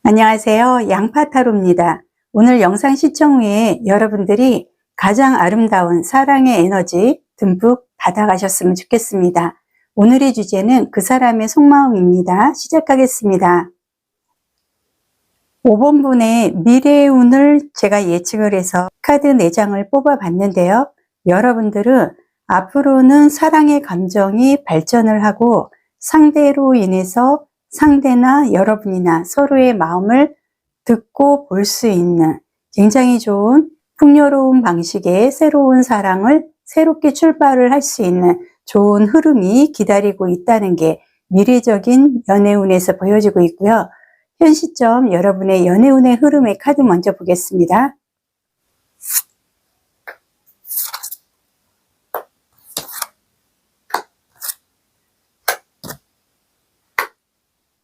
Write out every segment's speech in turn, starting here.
안녕하세요. 양파타로입니다. 오늘 영상 시청 후에 여러분들이 가장 아름다운 사랑의 에너지 듬뿍 받아가셨으면 좋겠습니다. 오늘의 주제는 그 사람의 속마음입니다. 시작하겠습니다. 5번 분의 미래의 운을 제가 예측을 해서 카드 4장을 뽑아 봤는데요. 여러분들은 앞으로는 사랑의 감정이 발전을 하고 상대로 인해서 상대나 여러분이나 서로의 마음을 듣고 볼 수 있는 굉장히 좋은 풍요로운 방식의 새로운 사랑을 새롭게 출발을 할 수 있는 좋은 흐름이 기다리고 있다는 게 미래적인 연애운에서 보여지고 있고요. 현 시점 여러분의 연애운의 흐름의 카드 먼저 보겠습니다.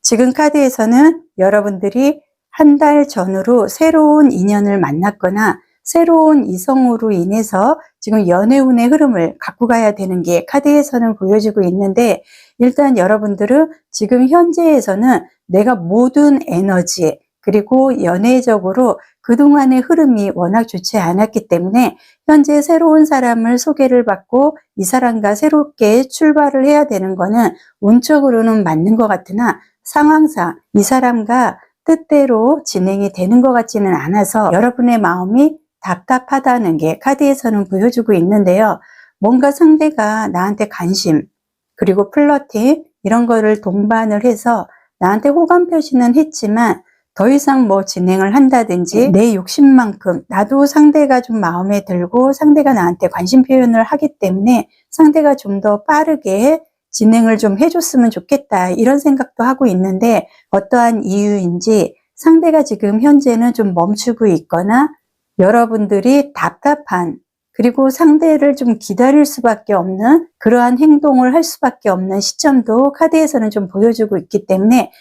지금 카드에서는 여러분들이 한 달 전으로 새로운 인연을 만났거나 새로운 이성으로 인해서 지금 연애운의 흐름을 갖고 가야 되는 게 카드에서는 보여지고 있는데, 일단 여러분들은 지금 현재에서는 내가 모든 에너지 그리고 연애적으로 그동안의 흐름이 워낙 좋지 않았기 때문에 현재 새로운 사람을 소개를 받고 이 사람과 새롭게 출발을 해야 되는 거는 운적으로는 맞는 것 같으나 상황상 이 사람과 뜻대로 진행이 되는 것 같지는 않아서 여러분의 마음이 답답하다는 게 카드에서는 보여주고 있는데요. 뭔가 상대가 나한테 관심 그리고 플러팅 이런 거를 동반을 해서 나한테 호감 표시는 했지만 더 이상 뭐 진행을 한다든지 내 욕심만큼 나도 상대가 좀 마음에 들고 상대가 나한테 관심 표현을 하기 때문에 상대가 좀 더 빠르게 진행을 좀 해줬으면 좋겠다 이런 생각도 하고 있는데, 어떠한 이유인지 상대가 지금 현재는 좀 멈추고 있거나 여러분들이 답답한 그리고 상대를 좀 기다릴 수밖에 없는 그러한 행동을 할 수밖에 없는 시점도 카드에서는 좀 보여주고 있기 때문에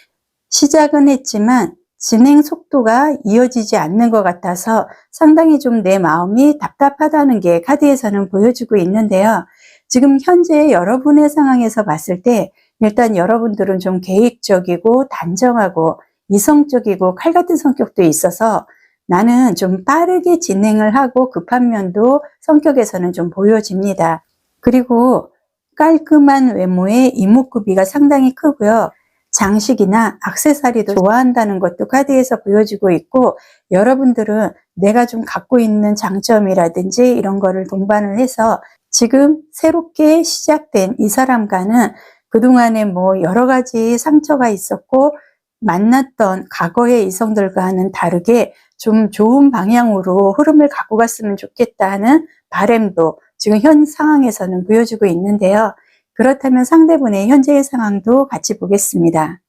시작은 했지만 진행 속도가 이어지지 않는 것 같아서 상당히 좀 내 마음이 답답하다는 게 카드에서는 보여주고 있는데요. 지금 현재 여러분의 상황에서 봤을 때 일단 여러분들은 좀 계획적이고 단정하고 이성적이고 칼 같은 성격도 있어서 나는 좀 빠르게 진행을 하고 급한 면도 성격에서는 좀 보여집니다. 그리고 깔끔한 외모의 이목구비가 상당히 크고요. 장식이나 액세서리도 좋아한다는 것도 카드에서 보여주고 있고, 여러분들은 내가 좀 갖고 있는 장점이라든지 이런 거를 동반을 해서 지금 새롭게 시작된 이 사람과는 그동안에 뭐 여러 가지 상처가 있었고 만났던 과거의 이성들과는 다르게 좀 좋은 방향으로 흐름을 갖고 갔으면 좋겠다 하는 바람도 지금 현 상황에서는 보여주고 있는데요. 그렇다면 상대분의 현재의 상황도 같이 보겠습니다.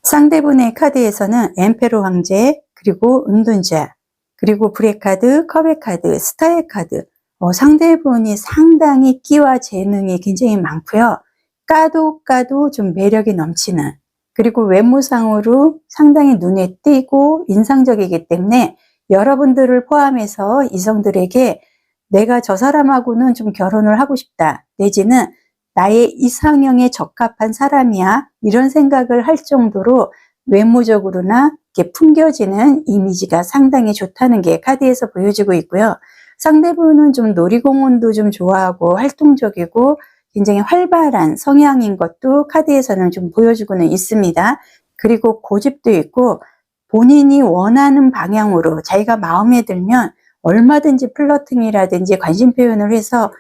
상대분의 카드에서는 엠페로 황제, 그리고 은둔자, 그리고 불의 카드, 컵의 카드, 스타의 카드, 상대분이 상당히 끼와 재능이 굉장히 많고요. 까도 좀 매력이 넘치는, 그리고 외모상으로 상당히 눈에 띄고 인상적이기 때문에 여러분들을 포함해서 이성들에게 내가 저 사람하고는 좀 결혼을 하고 싶다, 내지는 나의 이상형에 적합한 사람이야, 이런 생각을 할 정도로 외모적으로나 이렇게 풍겨지는 이미지가 상당히 좋다는 게 카드에서 보여지고 있고요. 상대분은 좀 놀이공원도 좀 좋아하고 활동적이고 굉장히 활발한 성향인 것도 카드에서는 좀 보여주고는 있습니다. 그리고 고집도 있고 본인이 원하는 방향으로 자기가 마음에 들면 얼마든지 플러팅이라든지 관심 표현을 해서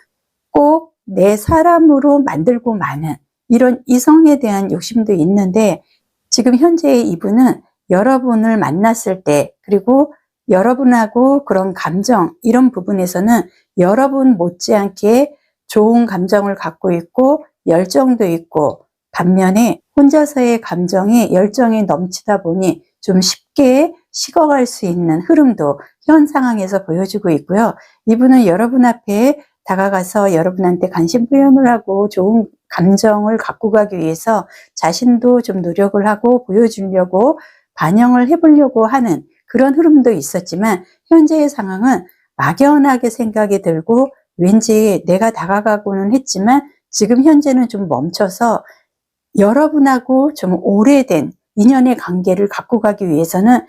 꼭 내 사람으로 만들고 마는 이런 이성에 대한 욕심도 있는데, 지금 현재의 이분은 여러분을 만났을 때 그리고 여러분하고 그런 감정 이런 부분에서는 여러분 못지않게 좋은 감정을 갖고 있고 열정도 있고, 반면에 혼자서의 감정이 열정이 넘치다 보니 좀 쉽게 식어갈 수 있는 흐름도 현 상황에서 보여주고 있고요. 이분은 여러분 앞에 다가가서 여러분한테 관심 표현을 하고 좋은 감정을 갖고 가기 위해서 자신도 좀 노력을 하고 보여주려고 반영을 해보려고 하는 그런 흐름도 있었지만, 현재의 상황은 막연하게 생각이 들고 왠지 내가 다가가고는 했지만 지금 현재는 좀 멈춰서 여러분하고 좀 오래된 인연의 관계를 갖고 가기 위해서는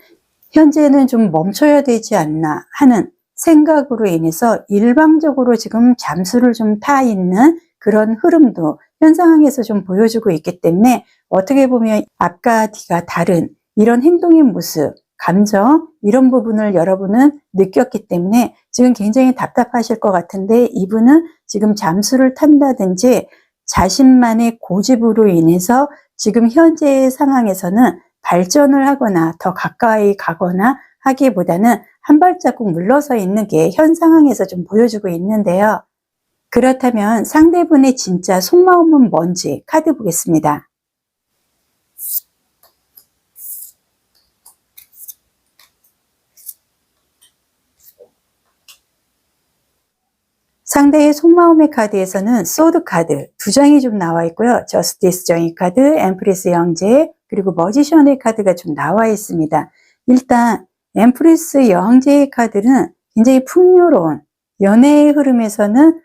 현재는 좀 멈춰야 되지 않나 하는 생각으로 인해서 일방적으로 지금 잠수를 좀 타 있는 그런 흐름도 현 상황에서 좀 보여주고 있기 때문에 어떻게 보면 앞과 뒤가 다른 이런 행동의 모습, 감정 이런 부분을 여러분은 느꼈기 때문에 지금 굉장히 답답하실 것 같은데 이분은 지금 잠수를 탄다든지 자신만의 고집으로 인해서 지금 현재의 상황에서는 발전을 하거나 더 가까이 가거나 하기보다는 한 발자국 물러서 있는 게 현 상황에서 좀 보여주고 있는데요. 그렇다면 상대분의 진짜 속마음은 뭔지 카드 보겠습니다. 상대의 속마음의 카드에서는 소드 카드 2장이 좀 나와 있고요. 저스티스 정의 카드, 엠프리스 영재, 그리고 머지션의 카드가 좀 나와 있습니다. 일단 엠프리스 영재의 카드는 굉장히 풍요로운 연애의 흐름에서는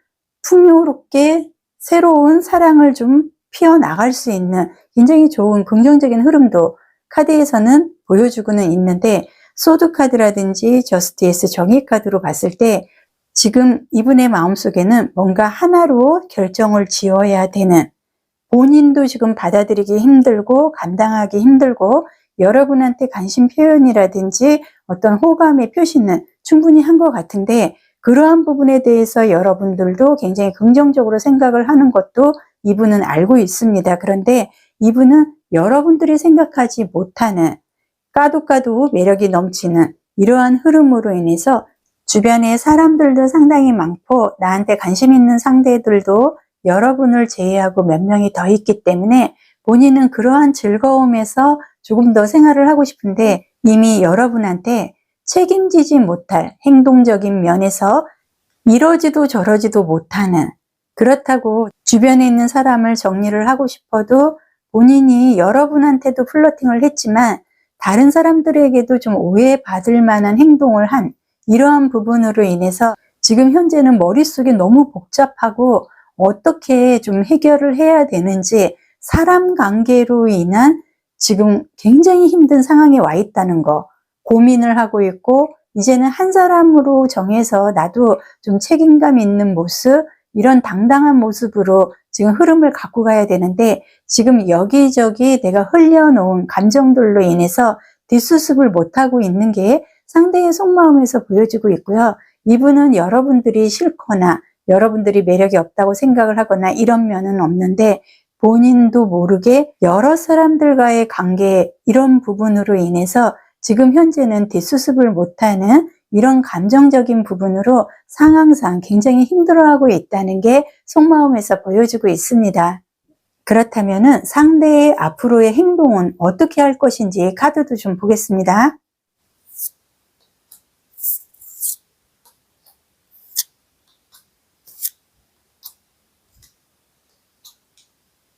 풍요롭게 새로운 사랑을 좀 피어나갈 수 있는 굉장히 좋은 긍정적인 흐름도 카드에서는 보여주고는 있는데 소드 카드라든지 저스티스 정의 카드로 봤을 때 지금 이분의 마음속에는 뭔가 하나로 결정을 지어야 되는 본인도 지금 받아들이기 힘들고 감당하기 힘들고 여러분한테 관심 표현이라든지 어떤 호감의 표시는 충분히 한 것 같은데 그러한 부분에 대해서 여러분들도 굉장히 긍정적으로 생각을 하는 것도 이분은 알고 있습니다. 그런데 이분은 여러분들이 생각하지 못하는 까도 매력이 넘치는 이러한 흐름으로 인해서 주변에 사람들도 상당히 많고 나한테 관심 있는 상대들도 여러분을 제외하고 몇 명이 더 있기 때문에 본인은 그러한 즐거움에서 조금 더 생활을 하고 싶은데 이미 여러분한테 책임지지 못할 행동적인 면에서 이러지도 저러지도 못하는 그렇다고 주변에 있는 사람을 정리를 하고 싶어도 본인이 여러분한테도 플러팅을 했지만 다른 사람들에게도 좀 오해받을 만한 행동을 한 이러한 부분으로 인해서 지금 현재는 머릿속이 너무 복잡하고 어떻게 좀 해결을 해야 되는지 사람 관계로 인한 지금 굉장히 힘든 상황에 와 있다는 거 고민을 하고 있고 이제는 한 사람으로 정해서 나도 좀 책임감 있는 모습 이런 당당한 모습으로 지금 흐름을 갖고 가야 되는데 지금 여기저기 내가 흘려놓은 감정들로 인해서 뒷수습을 못하고 있는 게 상대의 속마음에서 보여지고 있고요. 이분은 여러분들이 싫거나 여러분들이 매력이 없다고 생각을 하거나 이런 면은 없는데 본인도 모르게 여러 사람들과의 관계 이런 부분으로 인해서 지금 현재는 뒷수습을 못하는 이런 감정적인 부분으로 상황상 굉장히 힘들어하고 있다는 게 속마음에서 보여지고 있습니다. 그렇다면 상대의 앞으로의 행동은 어떻게 할 것인지 카드도 좀 보겠습니다.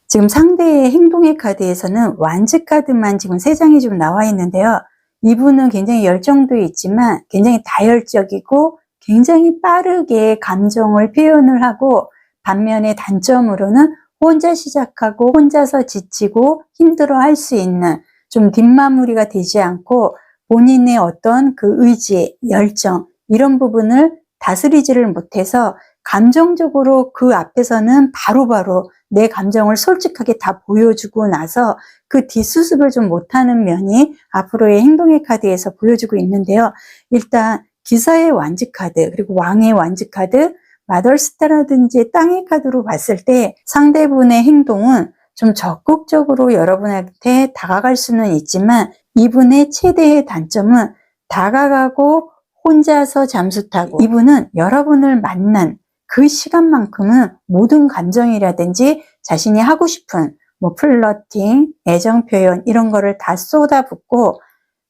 지금 상대의 행동의 카드에서는 완즈 카드만 지금 3장이 좀 나와 있는데요. 이분은 굉장히 열정도 있지만 굉장히 다혈적이고 굉장히 빠르게 감정을 표현을 하고 반면에 단점으로는 혼자 시작하고 혼자서 지치고 힘들어 할 수 있는 좀 뒷마무리가 되지 않고 본인의 어떤 그 의지, 열정 이런 부분을 다스리지를 못해서 감정적으로 그 앞에서는 바로바로 내 감정을 솔직하게 다 보여주고 나서 그 뒷수습을 좀 못하는 면이 앞으로의 행동의 카드에서 보여주고 있는데요. 일단 기사의 완즈 카드 그리고 왕의 완즈 카드 마더스타라든지 땅의 카드로 봤을 때 상대분의 행동은 좀 적극적으로 여러분한테 다가갈 수는 있지만 이분의 최대의 단점은 다가가고 혼자서 잠수 타고 이분은 여러분을 만난 그 시간만큼은 모든 감정이라든지 자신이 하고 싶은 뭐 플러팅, 애정 표현 이런 거를 다 쏟아붓고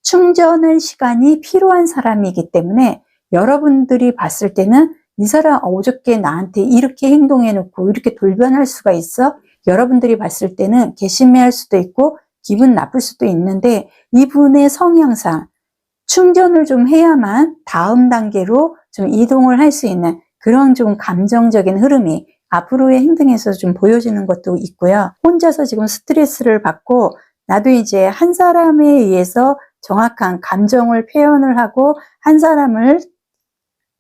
충전할 시간이 필요한 사람이기 때문에 여러분들이 봤을 때는 이 사람 어저께 나한테 이렇게 행동해놓고 이렇게 돌변할 수가 있어? 여러분들이 봤을 때는 괘씸해할 수도 있고 기분 나쁠 수도 있는데 이분의 성향상 충전을 좀 해야만 다음 단계로 좀 이동을 할 수 있는 그런 좀 감정적인 흐름이 앞으로의 행동에서 좀 보여지는 것도 있고요. 혼자서 지금 스트레스를 받고 나도 이제 한 사람에 의해서 정확한 감정을 표현을 하고 한 사람을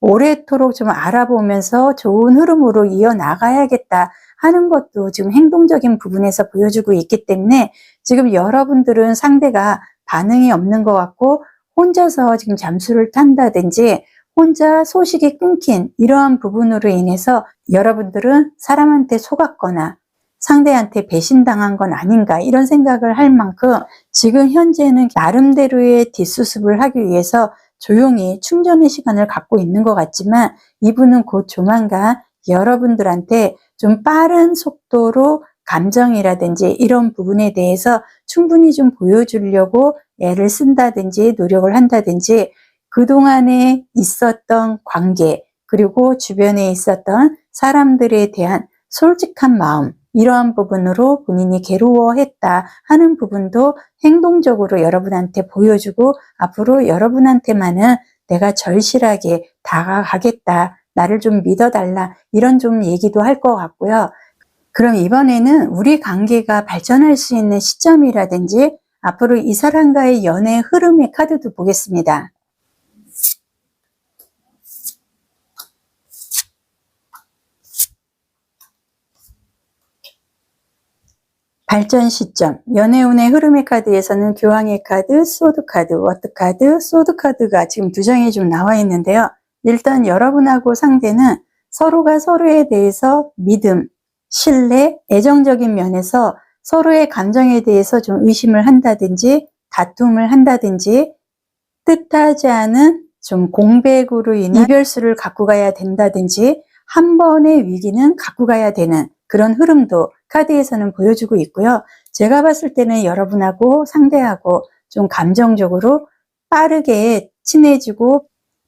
오래도록 좀 알아보면서 좋은 흐름으로 이어나가야겠다 하는 것도 지금 행동적인 부분에서 보여주고 있기 때문에 지금 여러분들은 상대가 반응이 없는 것 같고 혼자서 지금 잠수를 탄다든지 혼자 소식이 끊긴 이러한 부분으로 인해서 여러분들은 사람한테 속았거나 상대한테 배신당한 건 아닌가 이런 생각을 할 만큼 지금 현재는 나름대로의 뒷수습을 하기 위해서 조용히 충전의 시간을 갖고 있는 것 같지만 이분은 곧 조만간 여러분들한테 좀 빠른 속도로 감정이라든지 이런 부분에 대해서 충분히 좀 보여주려고 애를 쓴다든지 노력을 한다든지 그동안에 있었던 관계 그리고 주변에 있었던 사람들에 대한 솔직한 마음 이러한 부분으로 본인이 괴로워했다 하는 부분도 행동적으로 여러분한테 보여주고 앞으로 여러분한테만은 내가 절실하게 다가가겠다. 나를 좀 믿어달라. 이런 좀 얘기도 할 것 같고요. 그럼 이번에는 우리 관계가 발전할 수 있는 시점이라든지 앞으로 이 사람과의 연애 흐름의 카드도 보겠습니다. 발전 시점, 연애운의 흐름의 카드에서는 교황의 카드, 소드 카드, 워드 카드, 소드 카드가 지금 두 장이 좀 나와 있는데요. 일단 여러분하고 상대는 서로가 서로에 대해서 믿음, 신뢰, 애정적인 면에서 서로의 감정에 대해서 좀 의심을 한다든지 다툼을 한다든지 뜻하지 않은 좀 공백으로 인한 이별수를 갖고 가야 된다든지 한 번의 위기는 갖고 가야 되는 그런 흐름도 카드에서는 보여주고 있고요. 제가 봤을 때는 여러분하고 상대하고 좀 감정적으로 빠르게 친해지고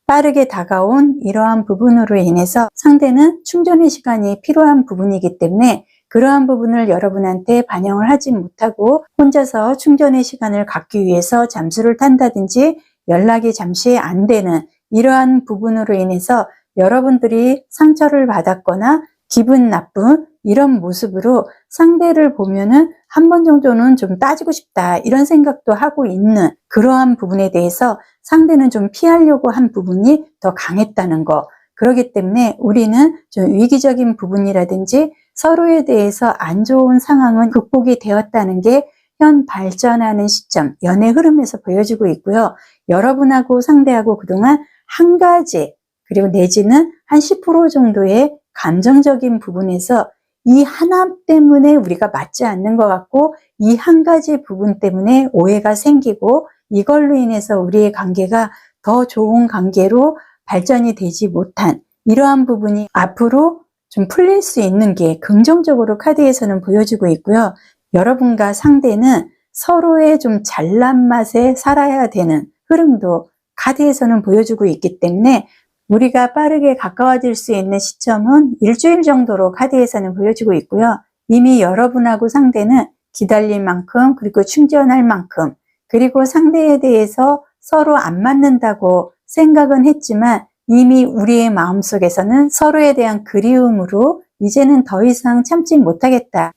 빠르게 다가온 이러한 부분으로 인해서 상대는 충전의 시간이 필요한 부분이기 때문에 그러한 부분을 여러분한테 반영을 하지 못하고 혼자서 충전의 시간을 갖기 위해서 잠수를 탄다든지 연락이 잠시 안 되는 이러한 부분으로 인해서 여러분들이 상처를 받았거나 기분 나쁜 이런 모습으로 상대를 보면은 한 번 정도는 좀 따지고 싶다 이런 생각도 하고 있는 그러한 부분에 대해서 상대는 좀 피하려고 한 부분이 더 강했다는 거. 그렇기 때문에 우리는 좀 위기적인 부분이라든지 서로에 대해서 안 좋은 상황은 극복이 되었다는 게 현 발전하는 시점, 연애 흐름에서 보여지고 있고요. 여러분하고 상대하고 그동안 한 가지 그리고 내지는 한 10% 정도의 감정적인 부분에서 이 하나 때문에 우리가 맞지 않는 것 같고 이 한 가지 부분 때문에 오해가 생기고 이걸로 인해서 우리의 관계가 더 좋은 관계로 발전이 되지 못한 이러한 부분이 앞으로 좀 풀릴 수 있는 게 긍정적으로 카드에서는 보여지고 있고요. 여러분과 상대는 서로의 좀 잘난 맛에 살아야 되는 흐름도 카드에서는 보여주고 있기 때문에 우리가 빠르게 가까워질 수 있는 시점은 일주일 정도로 카드에서는 보여주고 있고요. 이미 여러분하고 상대는 기다릴 만큼 그리고 충전할 만큼 그리고 상대에 대해서 서로 안 맞는다고 생각은 했지만 이미 우리의 마음속에서는 서로에 대한 그리움으로 이제는 더 이상 참지 못하겠다.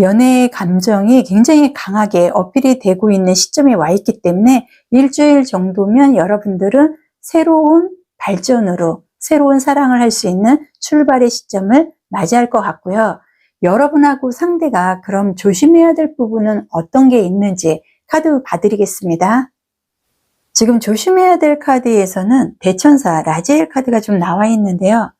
연애의 감정이 굉장히 강하게 어필이 되고 있는 시점에 와 있기 때문에 일주일 정도면 여러분들은 새로운 발전으로 새로운 사랑을 할 수 있는 출발의 시점을 맞이할 것 같고요. 여러분하고 상대가 그럼 조심해야 될 부분은 어떤 게 있는지 카드 봐드리겠습니다. 지금 조심해야 될 카드에서는 대천사 라지엘 카드가 좀 나와 있는데요.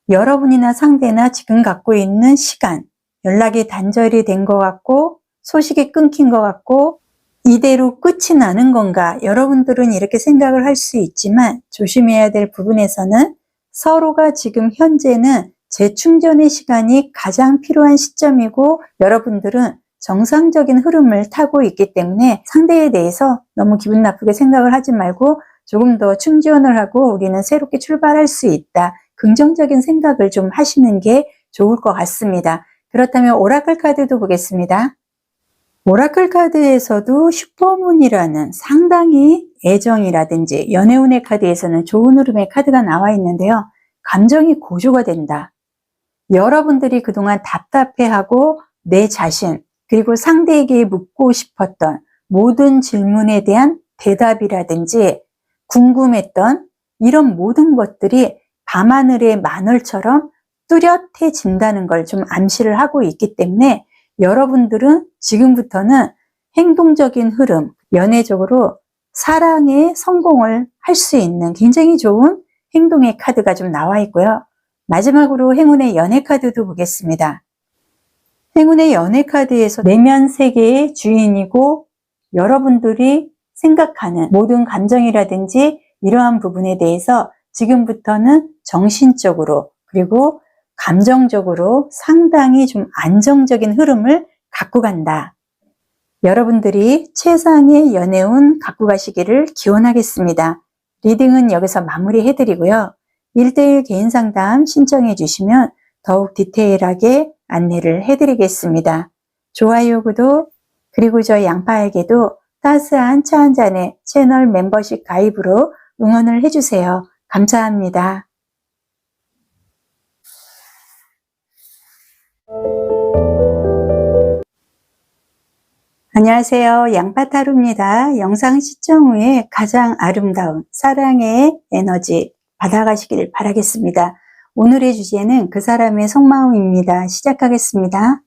여러분이나 상대나 지금 갖고 있는 시간, 연락이 단절이 된 것 같고 소식이 끊긴 것 같고 이대로 끝이 나는 건가? 여러분들은 이렇게 생각을 할 수 있지만 조심해야 될 부분에서는 서로가 지금 현재는 재충전의 시간이 가장 필요한 시점이고 여러분들은 정상적인 흐름을 타고 있기 때문에 상대에 대해서 너무 기분 나쁘게 생각을 하지 말고 조금 더 충전을 하고 우리는 새롭게 출발할 수 있다. 긍정적인 생각을 좀 하시는 게 좋을 것 같습니다. 그렇다면 오라클 카드도 보겠습니다. 오라클 카드에서도 슈퍼문이라는 상당히 애정이라든지 연애운의 카드에서는 좋은 흐름의 카드가 나와 있는데요. 감정이 고조가 된다. 여러분들이 그동안 답답해하고 내 자신 그리고 상대에게 묻고 싶었던 모든 질문에 대한 대답이라든지 궁금했던 이런 모든 것들이 밤하늘의 만월처럼 뚜렷해진다는 걸 좀 암시를 하고 있기 때문에 여러분들은 지금부터는 행동적인 흐름, 연애적으로 사랑의 성공을 할 수 있는 굉장히 좋은 행동의 카드가 좀 나와 있고요. 마지막으로 행운의 연애 카드도 보겠습니다. 행운의 연애 카드에서 내면 세계의 주인이고 여러분들이 생각하는 모든 감정이라든지 이러한 부분에 대해서 지금부터는 정신적으로 그리고 감정적으로 상당히 좀 안정적인 흐름을 갖고 간다. 여러분들이 최상의 연애운 갖고 가시기를 기원하겠습니다. 리딩은 여기서 마무리해 드리고요. 1:1 개인 상담 신청해 주시면 더욱 디테일하게 안내를 해 드리겠습니다. 좋아요, 구독, 그리고 저희 양파에게도 따스한 차 한 잔의 채널 멤버십 가입으로 응원을 해주세요. 감사합니다. 안녕하세요. 양파타로입니다. 영상 시청 후에 가장 아름다운 사랑의 에너지 받아가시기를 바라겠습니다. 오늘의 주제는 그 사람의 속마음입니다. 시작하겠습니다.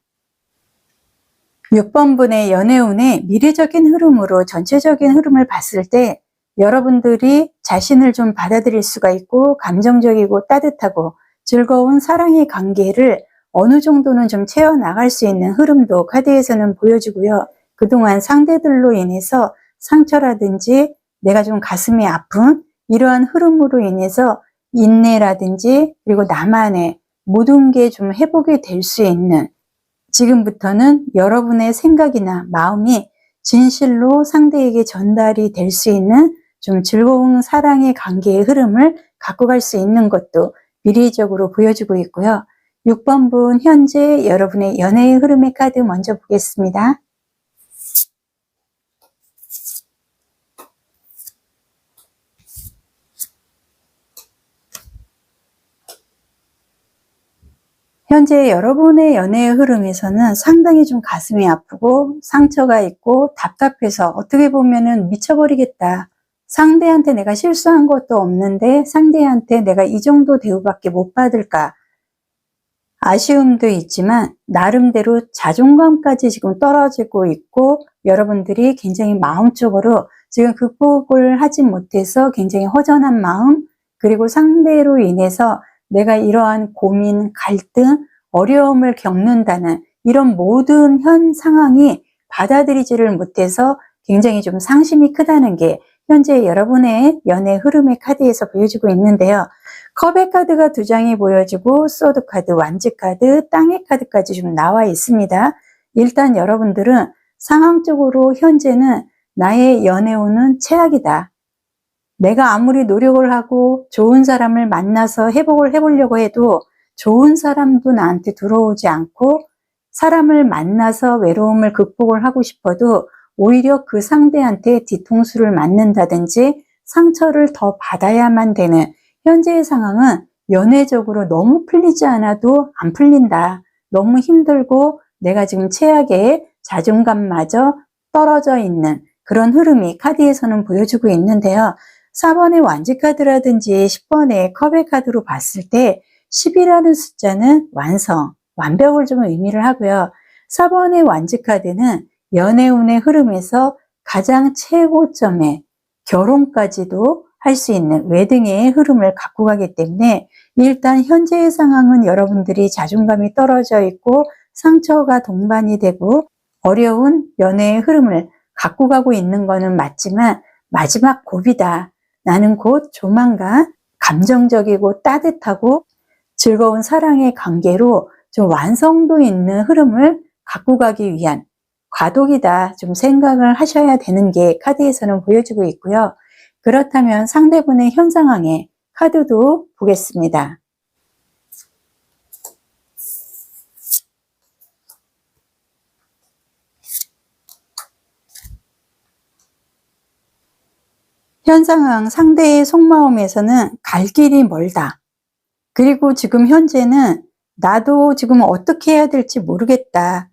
6번 분의 연애운의 미래적인 흐름으로 전체적인 흐름을 봤을 때 여러분들이 자신을 좀 받아들일 수가 있고 감정적이고 따뜻하고 즐거운 사랑의 관계를 어느 정도는 좀 채워나갈 수 있는 흐름도 카드에서는 보여주고요. 그동안 상대들로 인해서 상처라든지 내가 좀 가슴이 아픈 이러한 흐름으로 인해서 인내라든지 그리고 나만의 모든 게 좀 회복이 될 수 있는 지금부터는 여러분의 생각이나 마음이 진실로 상대에게 전달이 될 수 있는 좀 즐거운 사랑의 관계의 흐름을 갖고 갈 수 있는 것도 미래적으로 보여주고 있고요. 6번 분 현재 여러분의 연애의 흐름의 카드 먼저 보겠습니다. 현재 여러분의 연애의 흐름에서는 상당히 좀 가슴이 아프고 상처가 있고 답답해서 어떻게 보면은 미쳐버리겠다. 상대한테 내가 실수한 것도 없는데 상대한테 내가 이 정도 대우밖에 못 받을까. 아쉬움도 있지만 나름대로 자존감까지 지금 떨어지고 있고 여러분들이 굉장히 마음적으로 지금 극복을 하지 못해서 굉장히 허전한 마음 그리고 상대로 인해서 내가 이러한 고민, 갈등, 어려움을 겪는다는 이런 모든 현 상황이 받아들이지를 못해서 굉장히 좀 상심이 크다는 게 현재 여러분의 연애 흐름의 카드에서 보여주고 있는데요. 컵의 카드가 2장이 보여지고 소드 카드, 완지 카드, 땅의 카드까지 좀 나와 있습니다. 일단 여러분들은 상황적으로 현재는 나의 연애운은 최악이다. 내가 아무리 노력을 하고 좋은 사람을 만나서 회복을 해보려고 해도 좋은 사람도 나한테 들어오지 않고 사람을 만나서 외로움을 극복을 하고 싶어도 오히려 그 상대한테 뒤통수를 맞는다든지 상처를 더 받아야만 되는 현재의 상황은 연애적으로 너무 풀리지 않아도 안 풀린다. 너무 힘들고 내가 지금 최악의 자존감마저 떨어져 있는 그런 흐름이 카드에서는 보여주고 있는데요. 4번의 완지 카드라든지 10번의 컵의 카드로 봤을 때 10이라는 숫자는 완성, 완벽을 좀 의미를 하고요. 4번의 완지 카드는 연애운의 흐름에서 가장 최고점의 결혼까지도 할 수 있는 웨딩의 흐름을 갖고 가기 때문에 일단 현재의 상황은 여러분들이 자존감이 떨어져 있고 상처가 동반이 되고 어려운 연애의 흐름을 갖고 가고 있는 거는 맞지만 마지막 고비다. 나는 곧 조만간 감정적이고 따뜻하고 즐거운 사랑의 관계로 좀 완성도 있는 흐름을 갖고 가기 위한 과도기다 좀 생각을 하셔야 되는 게 카드에서는 보여주고 있고요. 그렇다면 상대분의 현 상황의 카드도 보겠습니다. 현 상황 상대의 속마음에서는 갈 길이 멀다. 그리고 지금 현재는 나도 지금 어떻게 해야 될지 모르겠다.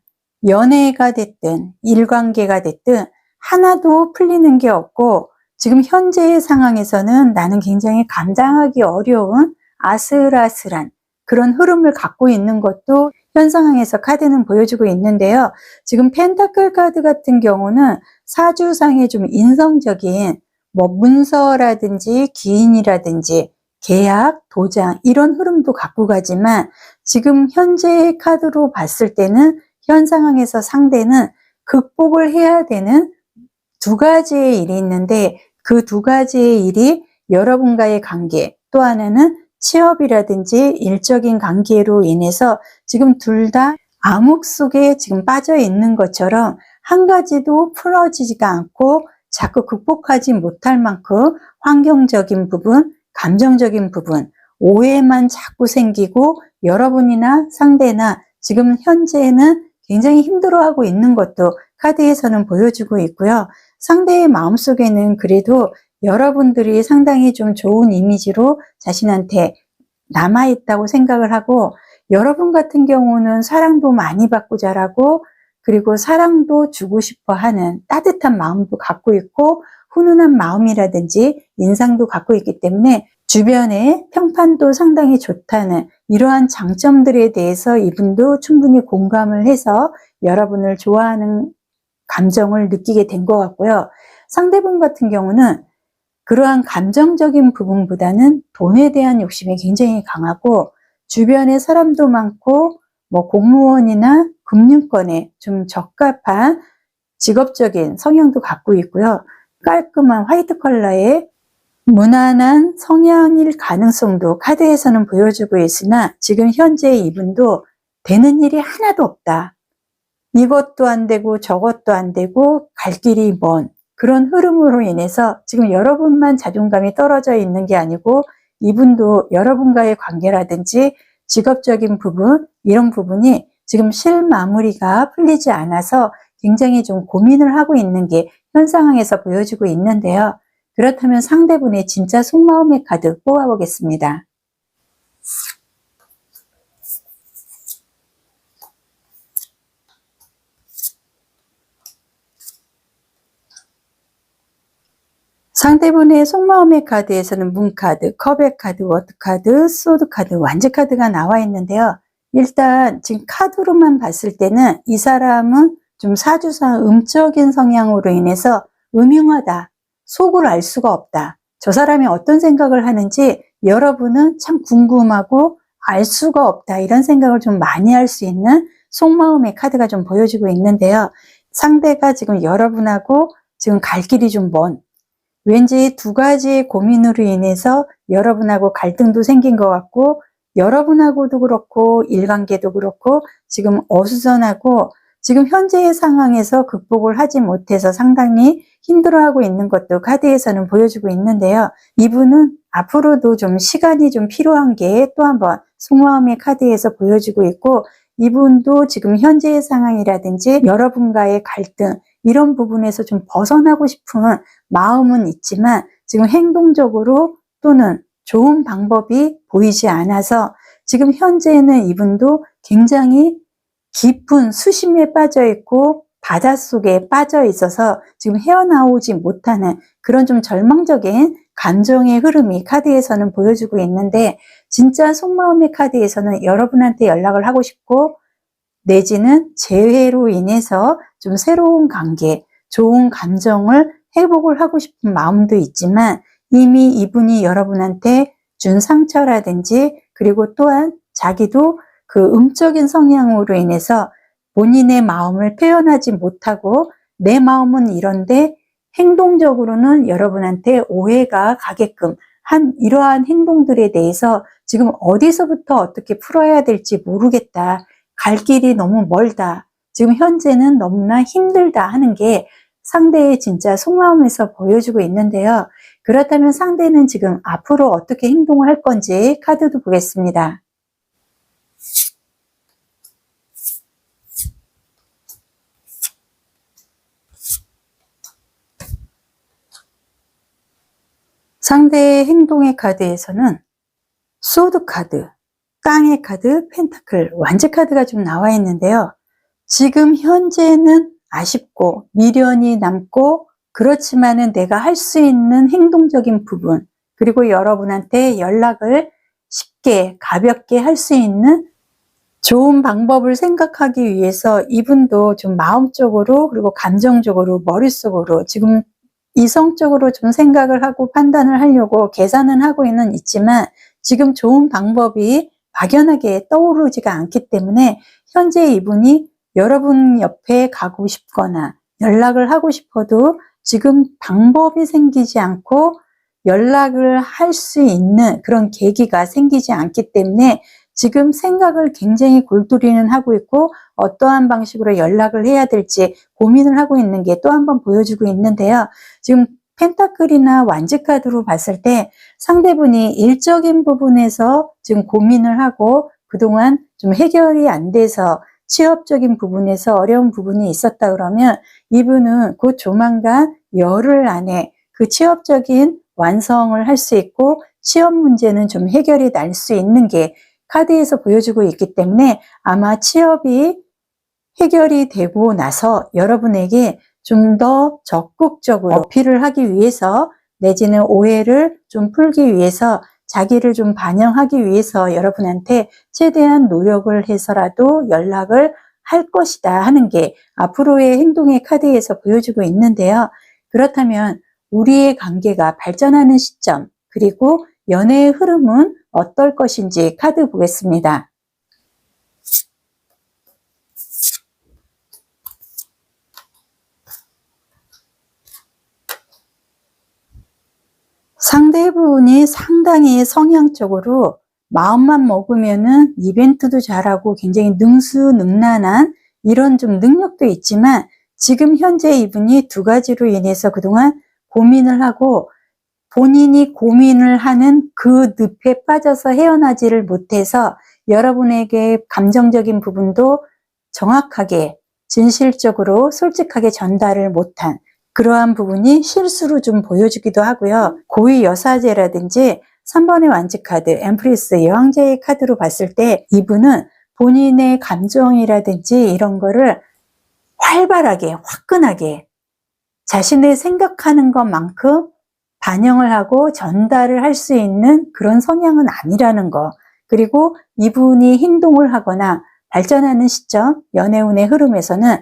연애가 됐든 일관계가 됐든 하나도 풀리는 게 없고 지금 현재의 상황에서는 나는 굉장히 감당하기 어려운 아슬아슬한 그런 흐름을 갖고 있는 것도 현 상황에서 카드는 보여주고 있는데요. 지금 펜타클 카드 같은 경우는 사주상의 좀 인성적인 뭐 문서라든지 기인이라든지 계약, 도장 이런 흐름도 갖고 가지만 지금 현재의 카드로 봤을 때는 현 상황에서 상대는 극복을 해야 되는 두 가지의 일이 있는데 그 두 가지의 일이 여러분과의 관계, 또 하나는 취업이라든지 일적인 관계로 인해서 지금 둘 다 암흑 속에 지금 빠져 있는 것처럼 한 가지도 풀어지지가 않고 자꾸 극복하지 못할 만큼 환경적인 부분, 감정적인 부분, 오해만 자꾸 생기고 여러분이나 상대나 지금 현재는 굉장히 힘들어하고 있는 것도 카드에서는 보여주고 있고요. 상대의 마음속에는 그래도 여러분들이 상당히 좀 좋은 이미지로 자신한테 남아있다고 생각을 하고 여러분 같은 경우는 사랑도 많이 받고 자라고 그리고 사랑도 주고 싶어 하는 따뜻한 마음도 갖고 있고 훈훈한 마음이라든지 인상도 갖고 있기 때문에 주변의 평판도 상당히 좋다는 이러한 장점들에 대해서 이분도 충분히 공감을 해서 여러분을 좋아하는 감정을 느끼게 된 것 같고요. 상대분 같은 경우는 그러한 감정적인 부분보다는 돈에 대한 욕심이 굉장히 강하고 주변에 사람도 많고 뭐 공무원이나 금융권에 좀 적합한 직업적인 성향도 갖고 있고요. 깔끔한 화이트 컬러의 무난한 성향일 가능성도 카드에서는 보여주고 있으나 지금 현재 이분도 되는 일이 하나도 없다. 이것도 안 되고 저것도 안 되고 갈 길이 먼 그런 흐름으로 인해서 지금 여러분만 자존감이 떨어져 있는 게 아니고 이분도 여러분과의 관계라든지 직업적인 부분 이런 부분이 지금 실마무리가 풀리지 않아서 굉장히 좀 고민을 하고 있는 게 현 상황에서 보여지고 있는데요. 그렇다면 상대분의 진짜 속마음의 카드 뽑아보겠습니다. 상대분의 속마음의 카드에서는 문카드, 컵의 카드, 워드카드, 소드카드, 완즈카드가 나와 있는데요. 일단 지금 카드로만 봤을 때는 이 사람은 좀 사주상 음적인 성향으로 인해서 음흉하다, 속을 알 수가 없다. 저 사람이 어떤 생각을 하는지 여러분은 참 궁금하고 알 수가 없다. 이런 생각을 좀 많이 할 수 있는 속마음의 카드가 좀 보여지고 있는데요. 상대가 지금 여러분하고 지금 갈 길이 좀 먼 왠지 두 가지의 고민으로 인해서 여러분하고 갈등도 생긴 것 같고 여러분하고도 그렇고 일관계도 그렇고 지금 어수선하고 지금 현재의 상황에서 극복을 하지 못해서 상당히 힘들어하고 있는 것도 카드에서는 보여주고 있는데요. 이분은 앞으로도 좀 시간이 좀 필요한 게 또 한번 속마음의 카드에서 보여주고 있고 이분도 지금 현재의 상황이라든지 여러분과의 갈등 이런 부분에서 좀 벗어나고 싶은 마음은 있지만 지금 행동적으로 또는 좋은 방법이 보이지 않아서 지금 현재는 이분도 굉장히 깊은 수심에 빠져 있고 바닷속에 빠져 있어서 지금 헤어나오지 못하는 그런 좀 절망적인 감정의 흐름이 카드에서는 보여주고 있는데 진짜 속마음의 카드에서는 여러분한테 연락을 하고 싶고 내지는 재회로 인해서 좀 새로운 관계, 좋은 감정을 회복을 하고 싶은 마음도 있지만 이미 이분이 여러분한테 준 상처라든지 그리고 또한 자기도 그 음적인 성향으로 인해서 본인의 마음을 표현하지 못하고 내 마음은 이런데 행동적으로는 여러분한테 오해가 가게끔 한 이러한 행동들에 대해서 지금 어디서부터 어떻게 풀어야 될지 모르겠다. 갈 길이 너무 멀다. 지금 현재는 너무나 힘들다 하는 게 상대의 진짜 속마음에서 보여주고 있는데요. 그렇다면 상대는 지금 앞으로 어떻게 행동을 할 건지 카드도 보겠습니다. 상대의 행동의 카드에서는 소드 카드, 깡의 카드, 펜타클, 완즈 카드가 좀 나와 있는데요. 지금 현재는 아쉽고 미련이 남고 그렇지만은 내가 할 수 있는 행동적인 부분, 그리고 여러분한테 연락을 쉽게 가볍게 할 수 있는 좋은 방법을 생각하기 위해서 이분도 좀 마음적으로 그리고 감정적으로 머릿속으로 지금 이성적으로 좀 생각을 하고 판단을 하려고 계산은 하고는 있지만 지금 좋은 방법이 막연하게 떠오르지가 않기 때문에 현재 이분이 여러분 옆에 가고 싶거나 연락을 하고 싶어도 지금 방법이 생기지 않고 연락을 할 수 있는 그런 계기가 생기지 않기 때문에 지금 생각을 굉장히 골똘히는 하고 있고 어떠한 방식으로 연락을 해야 될지 고민을 하고 있는 게 또 한 번 보여주고 있는데요. 지금 펜타클이나 완즈 카드로 봤을 때 상대분이 일적인 부분에서 지금 고민을 하고 그동안 좀 해결이 안 돼서 취업적인 부분에서 어려운 부분이 있었다 그러면 이분은 곧 조만간 열흘 안에 그 취업적인 완성을 할 수 있고 취업 문제는 좀 해결이 날 수 있는 게 카드에서 보여주고 있기 때문에 아마 취업이 해결이 되고 나서 여러분에게 좀 더 적극적으로 어필을 하기 위해서 내지는 오해를 좀 풀기 위해서 자기를 좀 반영하기 위해서 여러분한테 최대한 노력을 해서라도 연락을 할 것이다 하는 게 앞으로의 행동의 카드에서 보여주고 있는데요. 그렇다면 우리의 관계가 발전하는 시점 그리고 연애의 흐름은 어떨 것인지 카드 보겠습니다. 상대분이 상당히 성향적으로 마음만 먹으면은 이벤트도 잘하고 굉장히 능수능란한 이런 좀 능력도 있지만 지금 현재 이분이 두 가지로 인해서 그동안 고민을 하고 본인이 고민을 하는 그 늪에 빠져서 헤어나지를 못해서 여러분에게 감정적인 부분도 정확하게 진실적으로 솔직하게 전달을 못한 그러한 부분이 실수로 좀 보여주기도 하고요. 고위 여사제라든지 3번의 완즈 카드, 엠프리스 여왕제의 카드로 봤을 때 이분은 본인의 감정이라든지 이런 거를 활발하게 화끈하게 자신의 생각하는 것만큼 반영을 하고 전달을 할 수 있는 그런 성향은 아니라는 거. 그리고 이분이 행동을 하거나 발전하는 시점, 연애운의 흐름에서는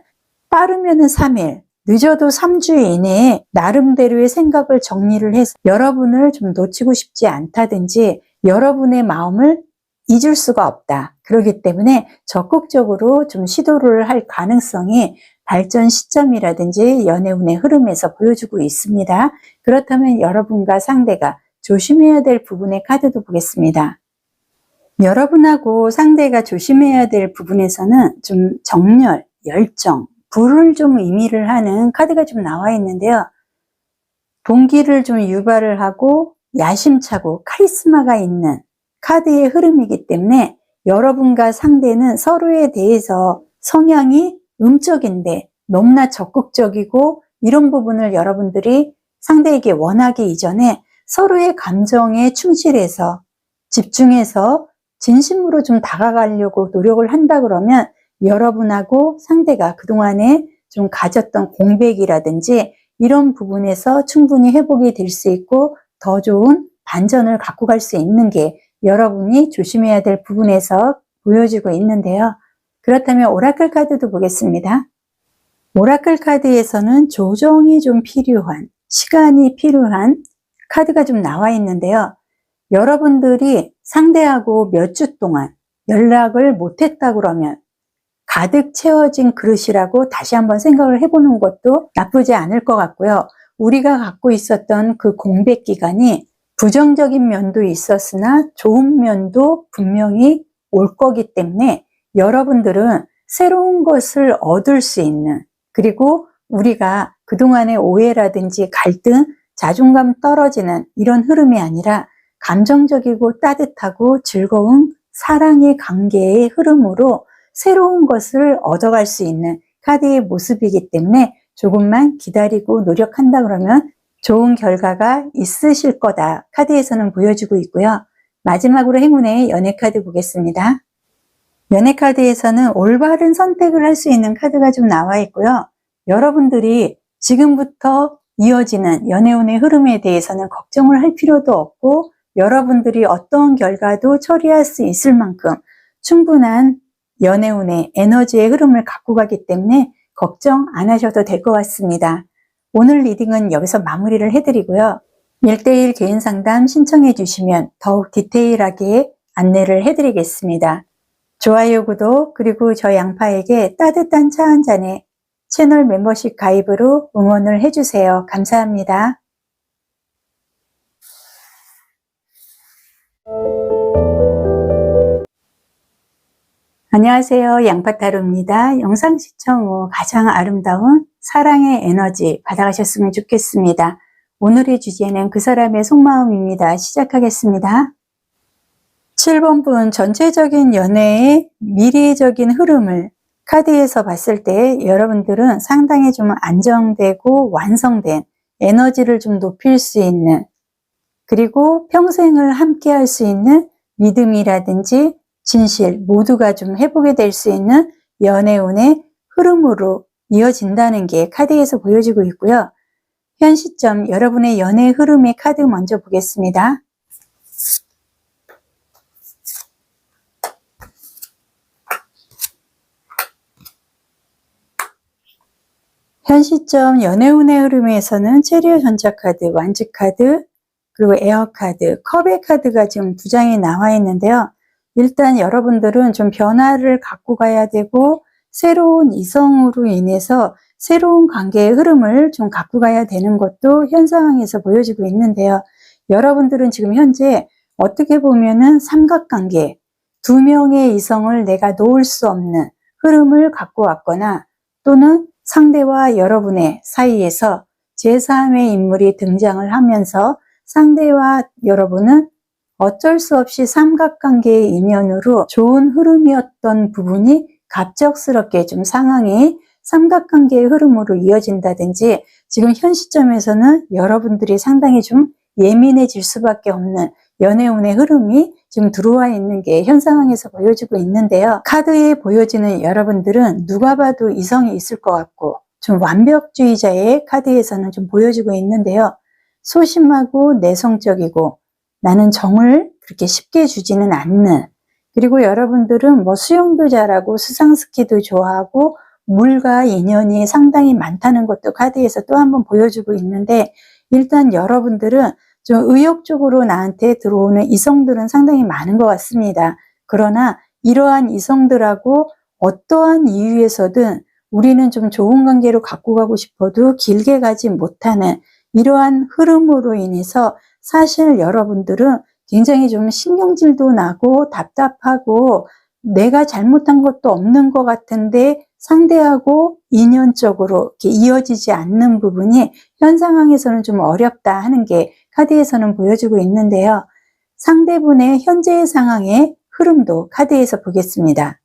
빠르면은 3일, 늦어도 3주 이내에 나름대로의 생각을 정리를 해서 여러분을 좀 놓치고 싶지 않다든지 여러분의 마음을 잊을 수가 없다. 그렇기 때문에 적극적으로 좀 시도를 할 가능성이 발전 시점이라든지 연애운의 흐름에서 보여주고 있습니다. 그렇다면 여러분과 상대가 조심해야 될 부분의 카드도 보겠습니다. 여러분하고 상대가 조심해야 될 부분에서는 좀 정열, 열정, 불을 좀 의미를 하는 카드가 좀 나와 있는데요. 동기를 좀 유발을 하고 야심차고 카리스마가 있는 카드의 흐름이기 때문에 여러분과 상대는 서로에 대해서 성향이 음적인데 너무나 적극적이고 이런 부분을 여러분들이 상대에게 원하기 이전에 서로의 감정에 충실해서 집중해서 진심으로 좀 다가가려고 노력을 한다 그러면 여러분하고 상대가 그동안에 좀 가졌던 공백이라든지 이런 부분에서 충분히 회복이 될 수 있고 더 좋은 반전을 갖고 갈 수 있는 게 여러분이 조심해야 될 부분에서 보여지고 있는데요. 그렇다면 오라클 카드도 보겠습니다. 오라클 카드에서는 조정이 좀 필요한, 시간이 필요한 카드가 좀 나와 있는데요. 여러분들이 상대하고 몇 주 동안 연락을 못했다 그러면 가득 채워진 그릇이라고 다시 한번 생각을 해보는 것도 나쁘지 않을 것 같고요. 우리가 갖고 있었던 그 공백 기간이 부정적인 면도 있었으나 좋은 면도 분명히 올 거기 때문에 여러분들은 새로운 것을 얻을 수 있는 그리고 우리가 그동안의 오해라든지 갈등, 자존감 떨어지는 이런 흐름이 아니라 감정적이고 따뜻하고 즐거운 사랑의 관계의 흐름으로 새로운 것을 얻어갈 수 있는 카드의 모습이기 때문에 조금만 기다리고 노력한다 그러면 좋은 결과가 있으실 거다. 카드에서는 보여주고 있고요. 마지막으로 행운의 연애 카드 보겠습니다. 연애 카드에서는 올바른 선택을 할 수 있는 카드가 좀 나와 있고요. 여러분들이 지금부터 이어지는 연애운의 흐름에 대해서는 걱정을 할 필요도 없고, 여러분들이 어떤 결과도 처리할 수 있을 만큼 충분한 연애운의 에너지의 흐름을 갖고 가기 때문에 걱정 안 하셔도 될 것 같습니다. 오늘 리딩은 여기서 마무리를 해드리고요. 1:1 개인 상담 신청해 주시면 더욱 디테일하게 안내를 해드리겠습니다. 좋아요, 구독, 그리고 저 양파에게 따뜻한 차 한 잔에 채널 멤버십 가입으로 응원을 해주세요. 감사합니다. 안녕하세요. 양파타로입니다. 영상 시청 후 가장 아름다운 사랑의 에너지 받아가셨으면 좋겠습니다. 오늘의 주제는 그 사람의 속마음입니다. 시작하겠습니다. 7번 분, 전체적인 연애의 미래적인 흐름을 카드에서 봤을 때 여러분들은 상당히 좀 안정되고 완성된 에너지를 좀 높일 수 있는, 그리고 평생을 함께 할 수 있는 믿음이라든지 진실 모두가 좀 회복이 될 수 있는 연애운의 흐름으로 이어진다는 게 카드에서 보여지고 있고요. 현 시점 여러분의 연애 흐름의 카드 먼저 보겠습니다. 현 시점 연애운의 흐름에서는 체리어 전자카드, 완즈카드, 그리고 에어카드, 컵의 카드가 지금 2장이 나와 있는데요. 일단 여러분들은 좀 변화를 갖고 가야 되고, 새로운 이성으로 인해서 새로운 관계의 흐름을 좀 갖고 가야 되는 것도 현 상황에서 보여지고 있는데요. 여러분들은 지금 현재 어떻게 보면은 삼각관계, 2명의 이성을 내가 놓을 수 없는 흐름을 갖고 왔거나, 또는 상대와 여러분의 사이에서 제3의 인물이 등장을 하면서 상대와 여러분은 어쩔 수 없이 삼각관계의 인연으로 좋은 흐름이었던 부분이 갑작스럽게 좀 상황이 삼각관계의 흐름으로 이어진다든지, 지금 현 시점에서는 여러분들이 상당히 좀 예민해질 수밖에 없는 연애운의 흐름이 지금 들어와 있는 게 현 상황에서 보여지고 있는데요. 카드에 보여지는 여러분들은 누가 봐도 이성이 있을 것 같고 좀 완벽주의자의 카드에서는 좀 보여지고 있는데요. 소심하고 내성적이고 나는 정을 그렇게 쉽게 주지는 않는, 그리고 여러분들은 뭐 수영도 잘하고 수상스키도 좋아하고 물과 인연이 상당히 많다는 것도 카드에서 또 한 번 보여주고 있는데, 일단 여러분들은 좀 의욕적으로 나한테 들어오는 이성들은 상당히 많은 것 같습니다. 그러나 이러한 이성들하고 어떠한 이유에서든 우리는 좀 좋은 관계로 갖고 가고 싶어도 길게 가지 못하는 이러한 흐름으로 인해서 사실 여러분들은 굉장히 좀 신경질도 나고 답답하고 내가 잘못한 것도 없는 것 같은데 상대하고 인연적으로 이렇게 이어지지 않는 부분이 현 상황에서는 좀 어렵다 하는 게 카드에서는 보여주고 있는데요. 상대분의 현재의 상황의 흐름도 카드에서 보겠습니다.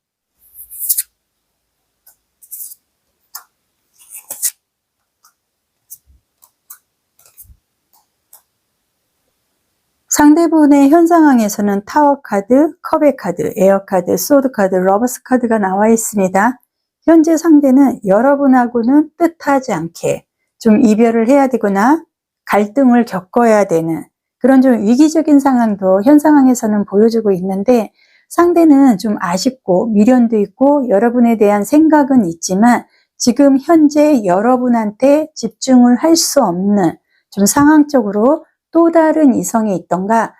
상대분의 현 상황에서는 타워 카드, 컵의 카드, 에어 카드, 소드 카드, 러버스 카드가 나와 있습니다. 현재 상대는 여러분하고는 뜻하지 않게 좀 이별을 해야 되거나 갈등을 겪어야 되는 그런 좀 위기적인 상황도 현 상황에서는 보여주고 있는데, 상대는 좀 아쉽고 미련도 있고 여러분에 대한 생각은 있지만 지금 현재 여러분한테 집중을 할 수 없는 좀 상황적으로 또 다른 이성이 있던가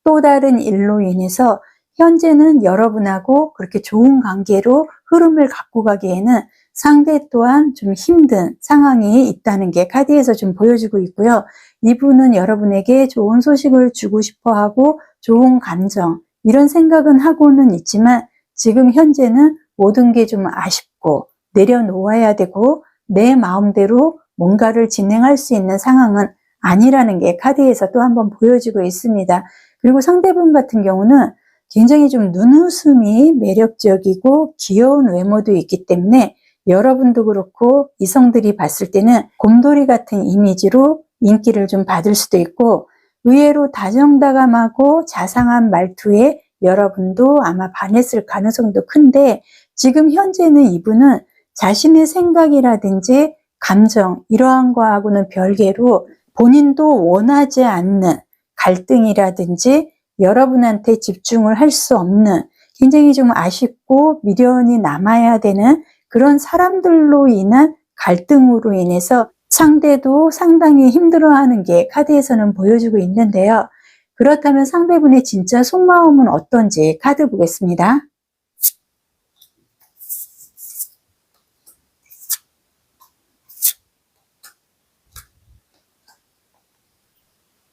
또 다른 일로 인해서 현재는 여러분하고 그렇게 좋은 관계로 흐름을 갖고 가기에는 상대 또한 좀 힘든 상황이 있다는 게 카드에서 좀 보여주고 있고요. 이분은 여러분에게 좋은 소식을 주고 싶어 하고 좋은 감정, 이런 생각은 하고는 있지만 지금 현재는 모든 게 좀 아쉽고 내려놓아야 되고 내 마음대로 뭔가를 진행할 수 있는 상황은 아니라는 게 카드에서 또 한번 보여주고 있습니다. 그리고 상대분 같은 경우는 굉장히 좀 눈웃음이 매력적이고 귀여운 외모도 있기 때문에 여러분도 그렇고 이성들이 봤을 때는 곰돌이 같은 이미지로 인기를 좀 받을 수도 있고, 의외로 다정다감하고 자상한 말투에 여러분도 아마 반했을 가능성도 큰데, 지금 현재는 이분은 자신의 생각이라든지 감정, 이러한 거하고는 별개로 본인도 원하지 않는 갈등이라든지 여러분한테 집중을 할 수 없는, 굉장히 좀 아쉽고 미련이 남아야 되는 그런 사람들로 인한 갈등으로 인해서 상대도 상당히 힘들어하는 게 카드에서는 보여주고 있는데요. 그렇다면 상대분의 진짜 속마음은 어떤지 카드 보겠습니다.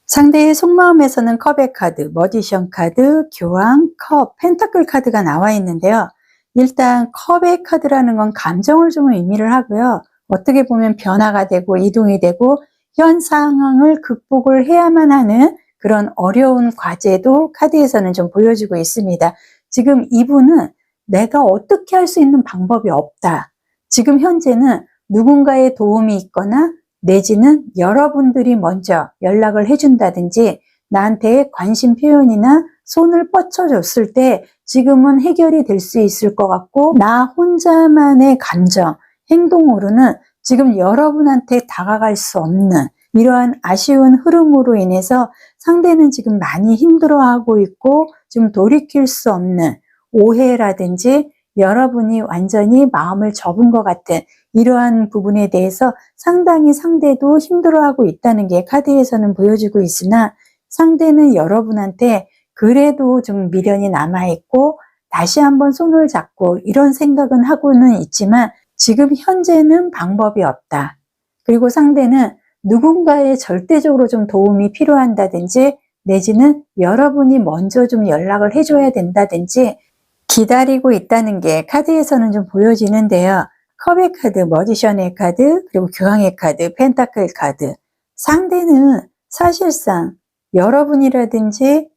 상대의 속마음에서는 컵의 카드, 머지션 카드, 교황, 컵, 펜타클 카드가 나와 있는데요. 일단 컵의 카드라는 건 감정을 좀 의미를 하고요. 어떻게 보면 변화가 되고 이동이 되고 현 상황을 극복을 해야만 하는 그런 어려운 과제도 카드에서는 좀 보여주고 있습니다. 지금 이분은 내가 어떻게 할 수 있는 방법이 없다. 지금 현재는 누군가의 도움이 있거나 내지는 여러분들이 먼저 연락을 해준다든지 나한테 관심 표현이나 손을 뻗쳐줬을 때 지금은 해결이 될 수 있을 것 같고, 나 혼자만의 감정, 행동으로는 지금 여러분한테 다가갈 수 없는 이러한 아쉬운 흐름으로 인해서 상대는 지금 많이 힘들어하고 있고, 좀 돌이킬 수 없는 오해라든지 여러분이 완전히 마음을 접은 것 같은 이러한 부분에 대해서 상당히 상대도 힘들어하고 있다는 게 카드에서는 보여주고 있으나, 상대는 여러분한테 그래도 좀 미련이 남아있고 다시 한번 손을 잡고 이런 생각은 하고는 있지만 지금 현재는 방법이 없다. 그리고 상대는 누군가의 절대적으로 좀 도움이 필요한다든지 내지는 여러분이 먼저 좀 연락을 해줘야 된다든지 기다리고 있다는 게 카드에서는 좀 보여지는데요. 컵의 카드, 머지션의 카드, 그리고 교황의 카드, 펜타클 카드. 상대는 사실상 여러분이라든지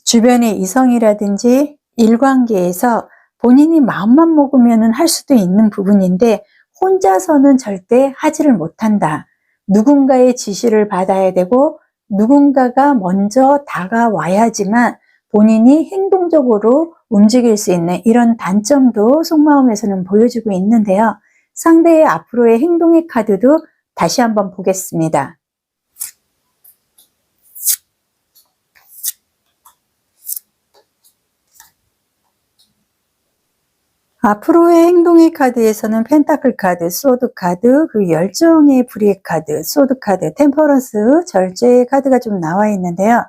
주변의 이성이라든지 일관계에서 본인이 마음만 먹으면 할 수도 있는 부분인데 혼자서는 절대 하지를 못한다. 누군가의 지시를 받아야 되고 누군가가 먼저 다가와야지만 본인이 행동적으로 움직일 수 있는 이런 단점도 속마음에서는 보여주고 있는데요. 상대의 앞으로의 행동의 카드도 다시 한번 보겠습니다. 앞으로의 행동의 카드에서는 펜타클 카드, 소드 카드, 그리고 열정의 불의 카드, 소드 카드, 템퍼런스, 절제의 카드가 좀 나와 있는데요.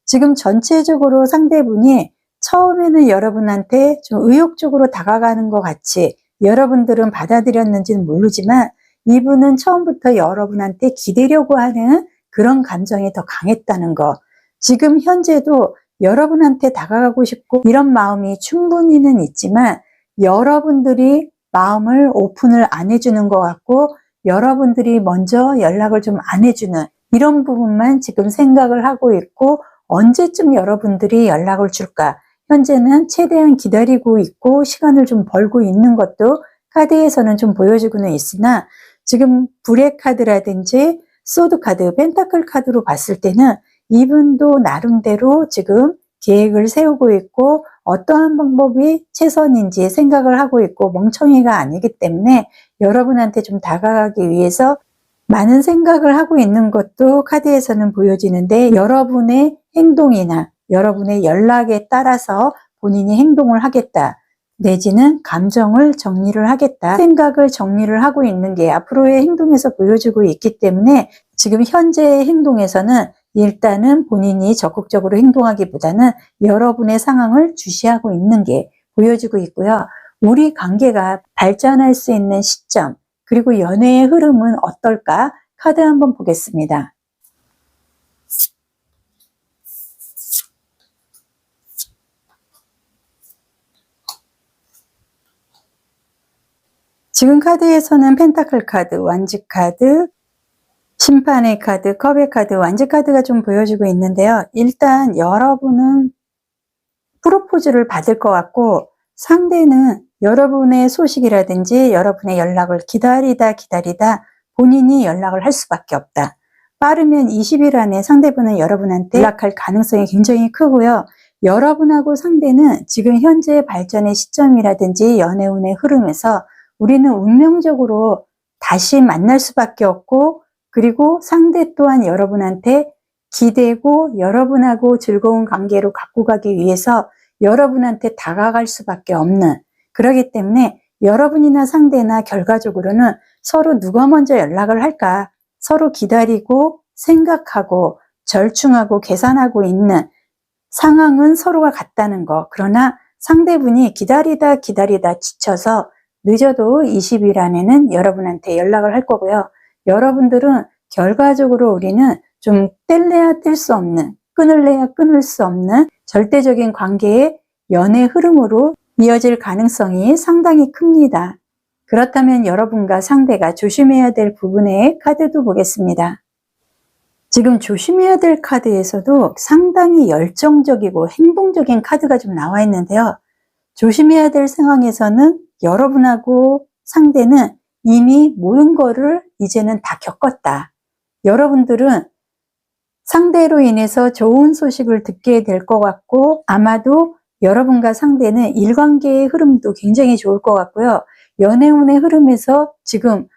지금 전체적으로 상대분이 처음에는 여러분한테 좀 의욕적으로 다가가는 것 같이 여러분들은 받아들였는지는 모르지만 이분은 처음부터 여러분한테 기대려고 하는 그런 감정이 더 강했다는 거. 지금 현재도 여러분한테 다가가고 싶고 이런 마음이 충분히는 있지만 여러분들이 마음을 오픈을 안 해주는 것 같고 여러분들이 먼저 연락을 좀 안 해주는 이런 부분만 지금 생각을 하고 있고, 언제쯤 여러분들이 연락을 줄까? 현재는 최대한 기다리고 있고 시간을 좀 벌고 있는 것도 카드에서는 좀 보여주고는 있으나, 지금 불의 카드라든지 소드 카드, 펜타클 카드로 봤을 때는 이분도 나름대로 지금 계획을 세우고 있고 어떠한 방법이 최선인지 생각을 하고 있고 멍청이가 아니기 때문에 여러분한테 좀 다가가기 위해서 많은 생각을 하고 있는 것도 카드에서는 보여지는데, 여러분의 행동이나 여러분의 연락에 따라서 본인이 행동을 하겠다 내지는 감정을 정리를 하겠다, 생각을 정리를 하고 있는 게 앞으로의 행동에서 보여주고 있기 때문에 지금 현재의 행동에서는 일단은 본인이 적극적으로 행동하기보다는 여러분의 상황을 주시하고 있는 게 보여지고 있고요. 우리 관계가 발전할 수 있는 시점, 그리고 연애의 흐름은 어떨까? 카드 한번 보겠습니다. 지금 카드에서는 펜타클 카드, 완지 카드, 심판의 카드, 컵의 카드, 완지 카드가 좀 보여지고 있는데요. 일단 여러분은 프로포즈를 받을 것 같고 상대는 여러분의 소식이라든지 여러분의 연락을 기다리다 본인이 연락을 할 수밖에 없다. 빠르면 20일 안에 상대분은 여러분한테 연락할 가능성이 굉장히 크고요. 여러분하고 상대는 지금 현재 발전의 시점이라든지 연애운의 흐름에서 우리는 운명적으로 다시 만날 수밖에 없고, 그리고 상대 또한 여러분한테 기대고 여러분하고 즐거운 관계로 갖고 가기 위해서 여러분한테 다가갈 수밖에 없는, 그렇기 때문에 여러분이나 상대나 결과적으로는 서로 누가 먼저 연락을 할까 서로 기다리고 생각하고 절충하고 계산하고 있는 상황은 서로가 같다는 거. 그러나 상대분이 기다리다 지쳐서 늦어도 20일 안에는 여러분한테 연락을 할 거고요. 여러분들은 결과적으로 우리는 좀 뗄래야 뗄 수 없는, 끊을래야 끊을 수 없는 절대적인 관계의 연애 흐름으로 이어질 가능성이 상당히 큽니다. 그렇다면 여러분과 상대가 조심해야 될 부분의 카드도 보겠습니다. 지금 조심해야 될 카드에서도 상당히 열정적이고 행동적인 카드가 좀 나와 있는데요. 조심해야 될 상황에서는 여러분하고 상대는 이미 모든 거를 이제는 다 겪었다. 여러분들은 상대로 인해서 좋은 소식을 듣게 될 것 같고, 아마도 여러분과 상대는 일관계의 흐름도 굉장히 좋을 것 같고요. 연애운의 흐름에서 지금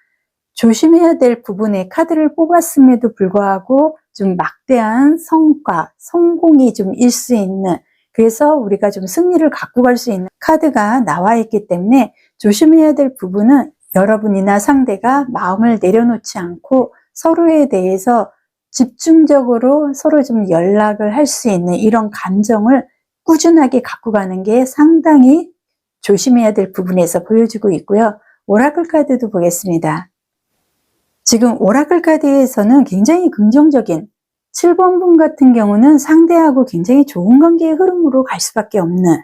조심해야 될 부분의 카드를 뽑았음에도 불구하고 좀 막대한 성과, 성공이 좀 일 수 있는, 그래서 우리가 좀 승리를 갖고 갈 수 있는 카드가 나와 있기 때문에 조심해야 될 부분은 여러분이나 상대가 마음을 내려놓지 않고 서로에 대해서 집중적으로 서로 좀 연락을 할 수 있는 이런 감정을 꾸준하게 갖고 가는 게 상당히 조심해야 될 부분에서 보여주고 있고요. 오라클 카드도 보겠습니다. 지금 오라클 카드에서는 굉장히 긍정적인 7번 분 같은 경우는 상대하고 굉장히 좋은 관계의 흐름으로 갈 수밖에 없는,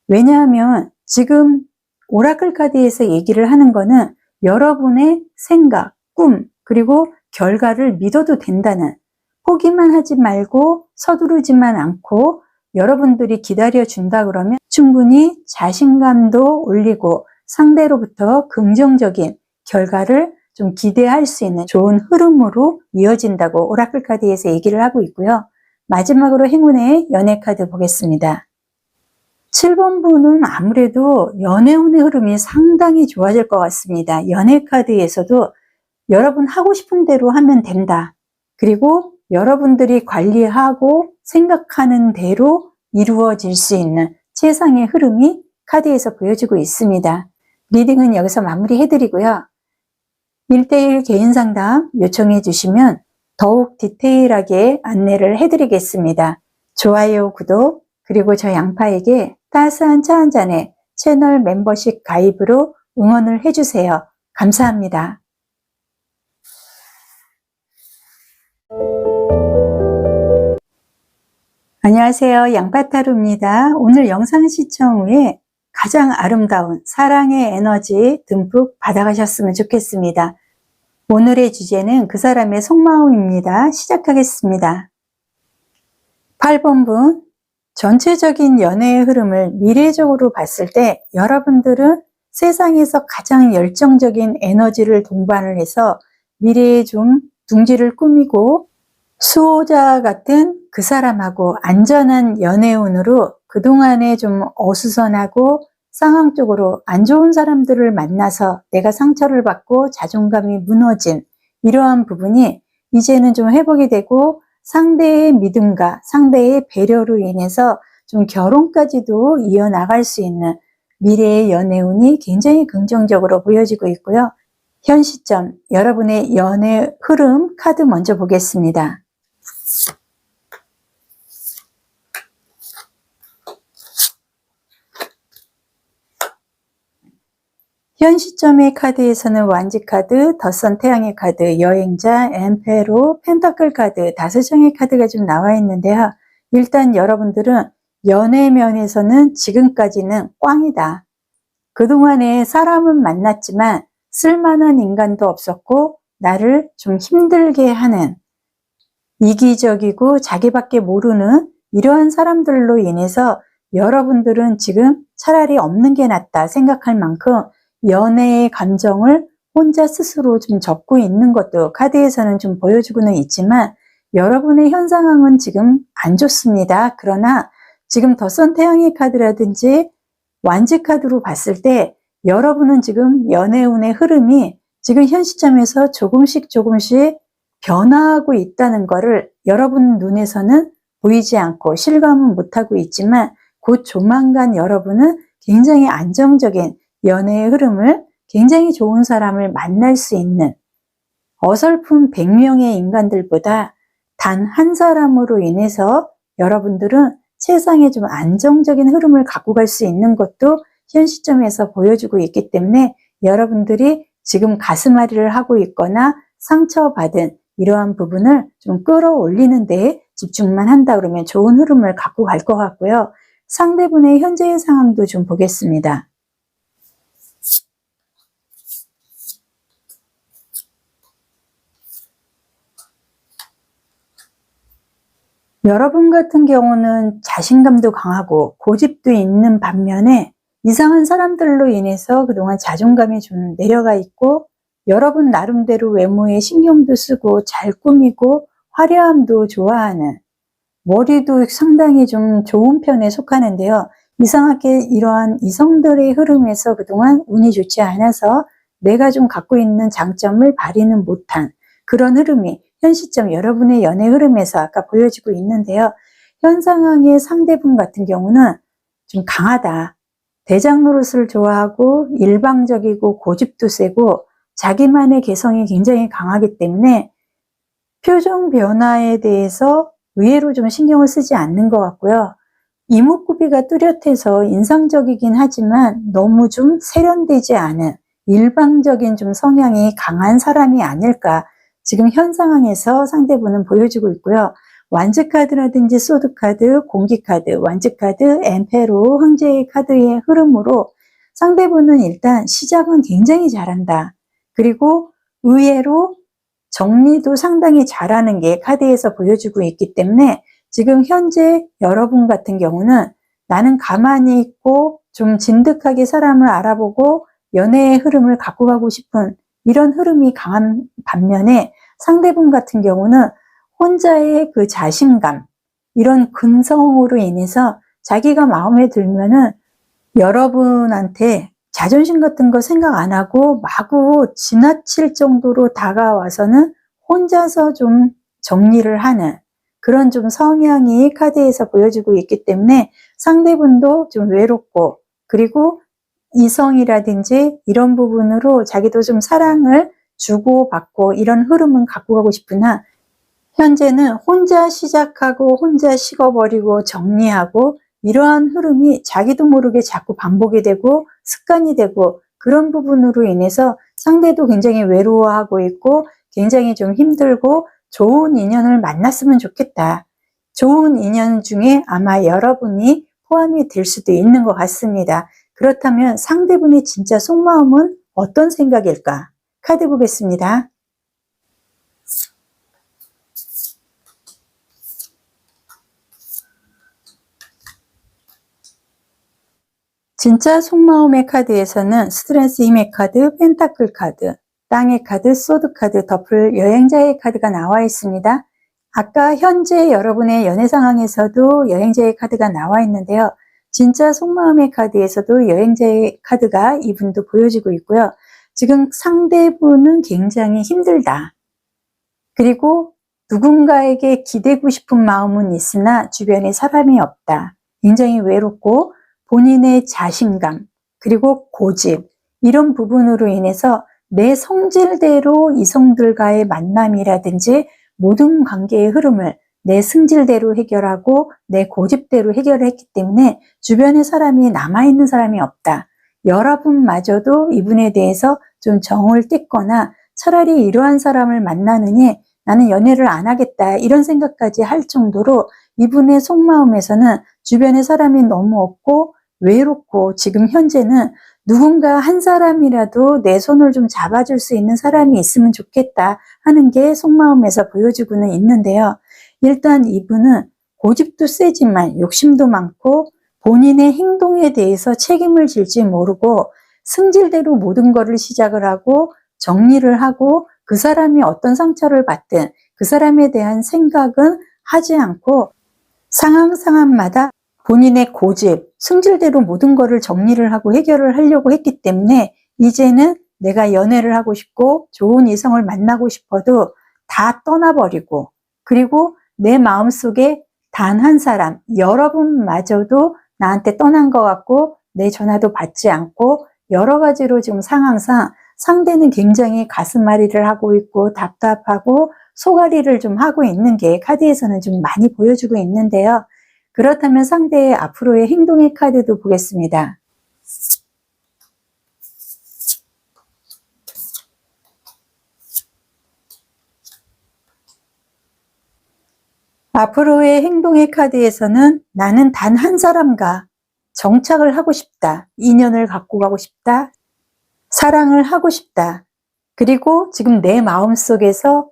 왜냐하면 지금 오라클 카드에서 얘기를 하는 거는 여러분의 생각, 꿈, 그리고 결과를 믿어도 된다는, 포기만 하지 말고 서두르지만 않고 여러분들이 기다려준다 그러면 충분히 자신감도 올리고 상대로부터 긍정적인 결과를 좀 기대할 수 있는 좋은 흐름으로 이어진다고 오라클 카드에서 얘기를 하고 있고요. 마지막으로 행운의 연애 카드 보겠습니다. 7번 분은 아무래도 연애운의 흐름이 상당히 좋아질 것 같습니다. 연애 카드에서도 여러분 하고 싶은 대로 하면 된다. 그리고 여러분들이 관리하고 생각하는 대로 이루어질 수 있는 최상의 흐름이 카드에서 보여지고 있습니다. 리딩은 여기서 마무리해드리고요. 1대1 개인 상담 요청해 주시면 더욱 디테일하게 안내를 해드리겠습니다. 좋아요, 구독, 그리고 저 양파에게 따스한 차 한 잔에 채널 멤버십 가입으로 응원을 해주세요. 감사합니다. 안녕하세요. 양파타로입니다. 오늘 영상 시청 후에 가장 아름다운 사랑의 에너지 듬뿍 받아가셨으면 좋겠습니다. 오늘의 주제는 그 사람의 속마음입니다. 시작하겠습니다. 8번 분, 전체적인 연애의 흐름을 미래적으로 봤을 때 여러분들은 세상에서 가장 열정적인 에너지를 동반을 해서 미래에 좀 둥지를 꾸미고 수호자 같은 그 사람하고 안전한 연애운으로 그동안에 좀 어수선하고 상황적으로 안 좋은 사람들을 만나서 내가 상처를 받고 자존감이 무너진 이러한 부분이 이제는 좀 회복이 되고 상대의 믿음과 상대의 배려로 인해서 좀 결혼까지도 이어나갈 수 있는 미래의 연애운이 굉장히 긍정적으로 보여지고 있고요. 현 시점 여러분의 연애 흐름 카드 먼저 보겠습니다. 현 시점의 카드에서는 완지 카드, 더선 태양의 카드, 여행자, 엠페로, 펜타클 카드, 5장의 카드가 좀 나와 있는데요. 일단 여러분들은 연애 면에서는 지금까지는 꽝이다. 그동안에 사람은 만났지만 쓸만한 인간도 없었고 나를 좀 힘들게 하는 이기적이고 자기밖에 모르는 이러한 사람들로 인해서 여러분들은 지금 차라리 없는 게 낫다 생각할 만큼 연애의 감정을 혼자 스스로 좀 접고 있는 것도 카드에서는 좀 보여주고는 있지만 여러분의 현 상황은 지금 안 좋습니다. 그러나 지금 더선 태양의 카드라든지 완지 카드로 봤을 때 여러분은 지금 연애운의 흐름이 지금 현 시점에서 조금씩 변화하고 있다는 것을 여러분 눈에서는 보이지 않고 실감은 못하고 있지만 곧 조만간 여러분은 굉장히 안정적인 연애의 흐름을 굉장히 좋은 사람을 만날 수 있는 어설픈 100명의 인간들보다 단 한 사람으로 인해서 여러분들은 세상에 좀 안정적인 흐름을 갖고 갈 수 있는 것도 현 시점에서 보여주고 있기 때문에 여러분들이 지금 가슴앓이를 하고 있거나 상처받은 이러한 부분을 좀 끌어올리는 데 집중만 한다 그러면 좋은 흐름을 갖고 갈 것 같고요. 상대분의 현재의 상황도 좀 보겠습니다. 여러분 같은 경우는 자신감도 강하고 고집도 있는 반면에 이상한 사람들로 인해서 그동안 자존감이 좀 내려가 있고 여러분 나름대로 외모에 신경도 쓰고 잘 꾸미고 화려함도 좋아하는 머리도 상당히 좀 좋은 편에 속하는데요. 이상하게 이러한 이성들의 흐름에서 그동안 운이 좋지 않아서 내가 좀 갖고 있는 장점을 발휘는 못한 그런 흐름이 현 시점 여러분의 연애 흐름에서 아까 보여지고 있는데요. 현 상황의 상대분 같은 경우는 좀 강하다. 대장 노릇을 좋아하고 일방적이고 고집도 세고 자기만의 개성이 굉장히 강하기 때문에 표정 변화에 대해서 의외로 좀 신경을 쓰지 않는 것 같고요. 이목구비가 뚜렷해서 인상적이긴 하지만 너무 좀 세련되지 않은 일방적인 좀 성향이 강한 사람이 아닐까 지금 현 상황에서 상대분은 보여주고 있고요. 완즈 카드라든지 소드 카드, 공기 카드, 완즈 카드, 엠페로, 황제의 카드의 흐름으로 상대분은 일단 시작은 굉장히 잘한다. 그리고 의외로 정리도 상당히 잘하는 게 카드에서 보여주고 있기 때문에 지금 현재 여러분 같은 경우는 나는 가만히 있고 좀 진득하게 사람을 알아보고 연애의 흐름을 갖고 가고 싶은 이런 흐름이 강한 반면에 상대분 같은 경우는 혼자의 그 자신감, 이런 근성으로 인해서 자기가 마음에 들면은 여러분한테 자존심 같은 거 생각 안 하고 마구 지나칠 정도로 다가와서는 혼자서 좀 정리를 하는 그런 좀 성향이 카드에서 보여주고 있기 때문에 상대분도 좀 외롭고 그리고 이성이라든지 이런 부분으로 자기도 좀 사랑을 주고받고 이런 흐름은 갖고 가고 싶으나 현재는 혼자 시작하고 혼자 식어버리고 정리하고 이러한 흐름이 자기도 모르게 자꾸 반복이 되고 습관이 되고 그런 부분으로 인해서 상대도 굉장히 외로워하고 있고 굉장히 좀 힘들고 좋은 인연을 만났으면 좋겠다. 좋은 인연 중에 아마 여러분이 포함이 될 수도 있는 것 같습니다. 그렇다면 상대분의 진짜 속마음은 어떤 생각일까? 카드 보겠습니다. 진짜 속마음의 카드에서는 스트레스 힘의 카드, 펜타클 카드, 땅의 카드, 소드 카드, 더플 여행자의 카드가 나와 있습니다. 아까 현재 여러분의 연애 상황에서도 여행자의 카드가 나와 있는데요. 진짜 속마음의 카드에서도 여행자의 카드가 이분도 보여지고 있고요. 지금 상대분은 굉장히 힘들다. 그리고 누군가에게 기대고 싶은 마음은 있으나 주변에 사람이 없다. 굉장히 외롭고 본인의 자신감 그리고 고집 이런 부분으로 인해서 내 성질대로 이성들과의 만남이라든지 모든 관계의 흐름을 내 승질대로 해결하고 내 고집대로 해결을 했기 때문에 주변에 사람이 남아있는 사람이 없다. 여러분마저도 이분에 대해서 좀 정을 뗐거나 차라리 이러한 사람을 만나느니 나는 연애를 안 하겠다 이런 생각까지 할 정도로 이분의 속마음에서는 주변에 사람이 너무 없고 외롭고 지금 현재는 누군가 한 사람이라도 내 손을 좀 잡아줄 수 있는 사람이 있으면 좋겠다 하는 게 속마음에서 보여주고는 있는데요. 일단 이분은 고집도 세지만 욕심도 많고 본인의 행동에 대해서 책임을 질지 모르고 승질대로 모든 것을 시작을 하고 정리를 하고 그 사람이 어떤 상처를 받든 그 사람에 대한 생각은 하지 않고 상황마다 본인의 고집, 승질대로 모든 거를 정리를 하고 해결을 하려고 했기 때문에 이제는 내가 연애를 하고 싶고 좋은 이성을 만나고 싶어도 다 떠나버리고, 그리고 내 마음속에 단 한 사람, 여러분마저도 나한테 떠난 것 같고 내 전화도 받지 않고 여러 가지로 지금 상황상 상대는 굉장히 가슴앓이를 하고 있고 답답하고 속앓이를 좀 하고 있는 게 카드에서는 좀 많이 보여주고 있는데요. 그렇다면 상대의 앞으로의 행동의 카드도 보겠습니다. 앞으로의 행동의 카드에서는 나는 단 한 사람과 정착을 하고 싶다. 인연을 갖고 가고 싶다. 사랑을 하고 싶다. 그리고 지금 내 마음속에서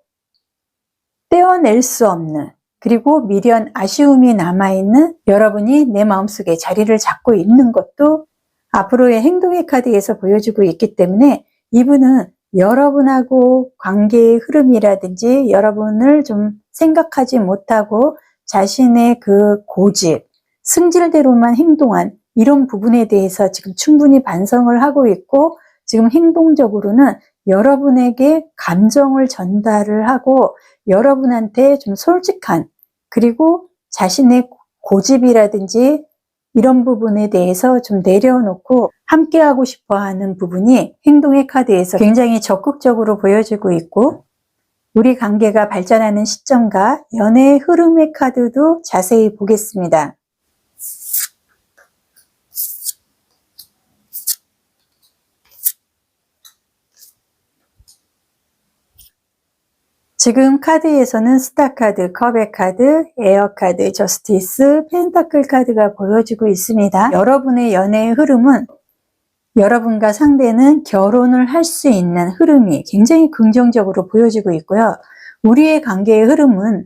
떼어낼 수 없는, 그리고 미련, 아쉬움이 남아있는 여러분이 내 마음속에 자리를 잡고 있는 것도 앞으로의 행동의 카드에서 보여주고 있기 때문에 이분은 여러분하고 관계의 흐름이라든지 여러분을 좀 생각하지 못하고 자신의 그 고집, 승질대로만 행동한 이런 부분에 대해서 지금 충분히 반성을 하고 있고, 지금 행동적으로는 여러분에게 감정을 전달을 하고 여러분한테 좀 솔직한, 그리고 자신의 고집이라든지 이런 부분에 대해서 좀 내려놓고 함께하고 싶어 하는 부분이 행동의 카드에서 굉장히 적극적으로 보여지고 있고, 우리 관계가 발전하는 시점과 연애의 흐름의 카드도 자세히 보겠습니다. 지금 카드에서는 스타 카드, 컵의 카드, 에어 카드, 저스티스, 펜타클 카드가 보여지고 있습니다. 여러분의 연애의 흐름은 여러분과 상대는 결혼을 할 수 있는 흐름이 굉장히 긍정적으로 보여지고 있고요. 우리의 관계의 흐름은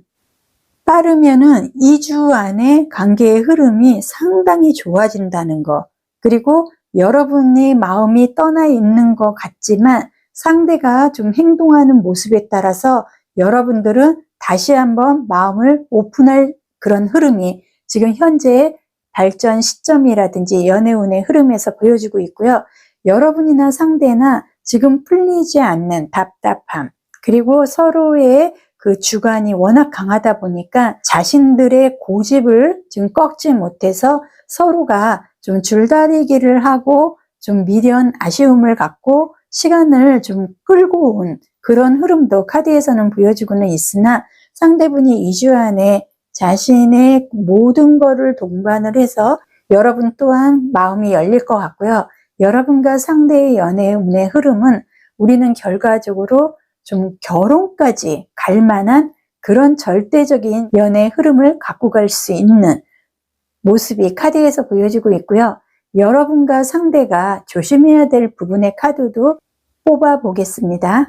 빠르면은 2주 안에 관계의 흐름이 상당히 좋아진다는 거, 그리고 여러분의 마음이 떠나 있는 것 같지만 상대가 좀 행동하는 모습에 따라서 여러분들은 다시 한번 마음을 오픈할 그런 흐름이 지금 현재의 발전 시점이라든지 연애운의 흐름에서 보여지고 있고요. 여러분이나 상대나 지금 풀리지 않는 답답함, 그리고 서로의 그 주관이 워낙 강하다 보니까 자신들의 고집을 지금 꺾지 못해서 서로가 좀 줄다리기를 하고 좀 미련, 아쉬움을 갖고 시간을 좀 끌고 온 그런 흐름도 카드에서는 보여주고는 있으나, 상대분이 2주 안에 자신의 모든 거를 동반을 해서 여러분 또한 마음이 열릴 것 같고요. 여러분과 상대의 연애의 운의 흐름은 우리는 결과적으로 좀 결혼까지 갈 만한 그런 절대적인 연애의 흐름을 갖고 갈 수 있는 모습이 카드에서 보여지고 있고요. 여러분과 상대가 조심해야 될 부분의 카드도 뽑아 보겠습니다.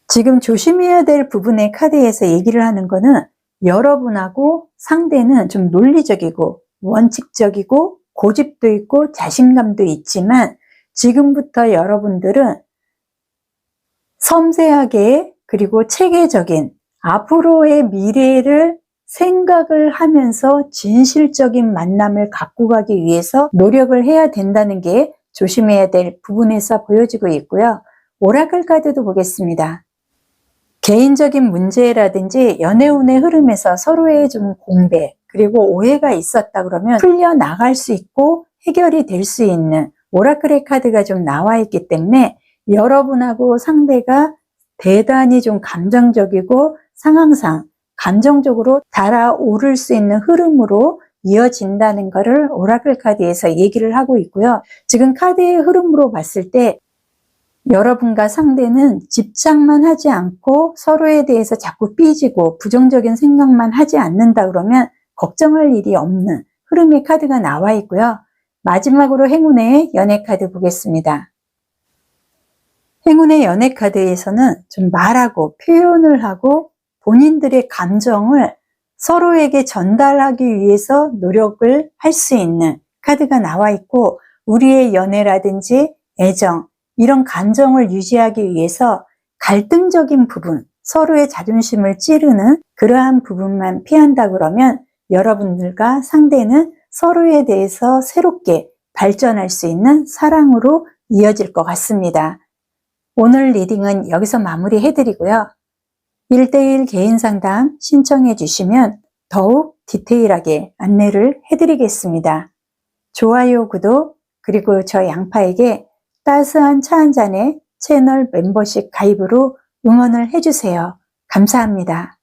지금 조심해야 될 부분의 카드에서 얘기를 하는 거는 여러분하고 상대는 좀 논리적이고 원칙적이고 고집도 있고 자신감도 있지만 지금부터 여러분들은 섬세하게, 그리고 체계적인 앞으로의 미래를 생각을 하면서 진실적인 만남을 갖고 가기 위해서 노력을 해야 된다는 게 조심해야 될 부분에서 보여지고 있고요. 오라클 카드도 보겠습니다. 개인적인 문제라든지 연애운의 흐름에서 서로의 좀 공백, 그리고 오해가 있었다 그러면 풀려나갈 수 있고 해결이 될 수 있는 오라클의 카드가 좀 나와 있기 때문에 여러분하고 상대가 대단히 좀 감정적이고 상황상 감정적으로 달아오를 수 있는 흐름으로 이어진다는 것을 오라클 카드에서 얘기를 하고 있고요. 지금 카드의 흐름으로 봤을 때 여러분과 상대는 집착만 하지 않고 서로에 대해서 자꾸 삐지고 부정적인 생각만 하지 않는다 그러면 걱정할 일이 없는 흐름의 카드가 나와 있고요. 마지막으로 행운의 연애 카드 보겠습니다. 행운의 연애 카드에서는 좀 말하고 표현을 하고 본인들의 감정을 서로에게 전달하기 위해서 노력을 할 수 있는 카드가 나와 있고, 우리의 연애라든지 애정, 이런 감정을 유지하기 위해서 갈등적인 부분, 서로의 자존심을 찌르는 그러한 부분만 피한다 그러면 여러분들과 상대는 서로에 대해서 새롭게 발전할 수 있는 사랑으로 이어질 것 같습니다. 오늘 리딩은 여기서 마무리해 드리고요. 1대1 개인 상담 신청해 주시면 더욱 디테일하게 안내를 해드리겠습니다. 좋아요, 구독, 그리고 저 양파에게 따스한 차 한 잔의 채널 멤버십 가입으로 응원을 해주세요. 감사합니다.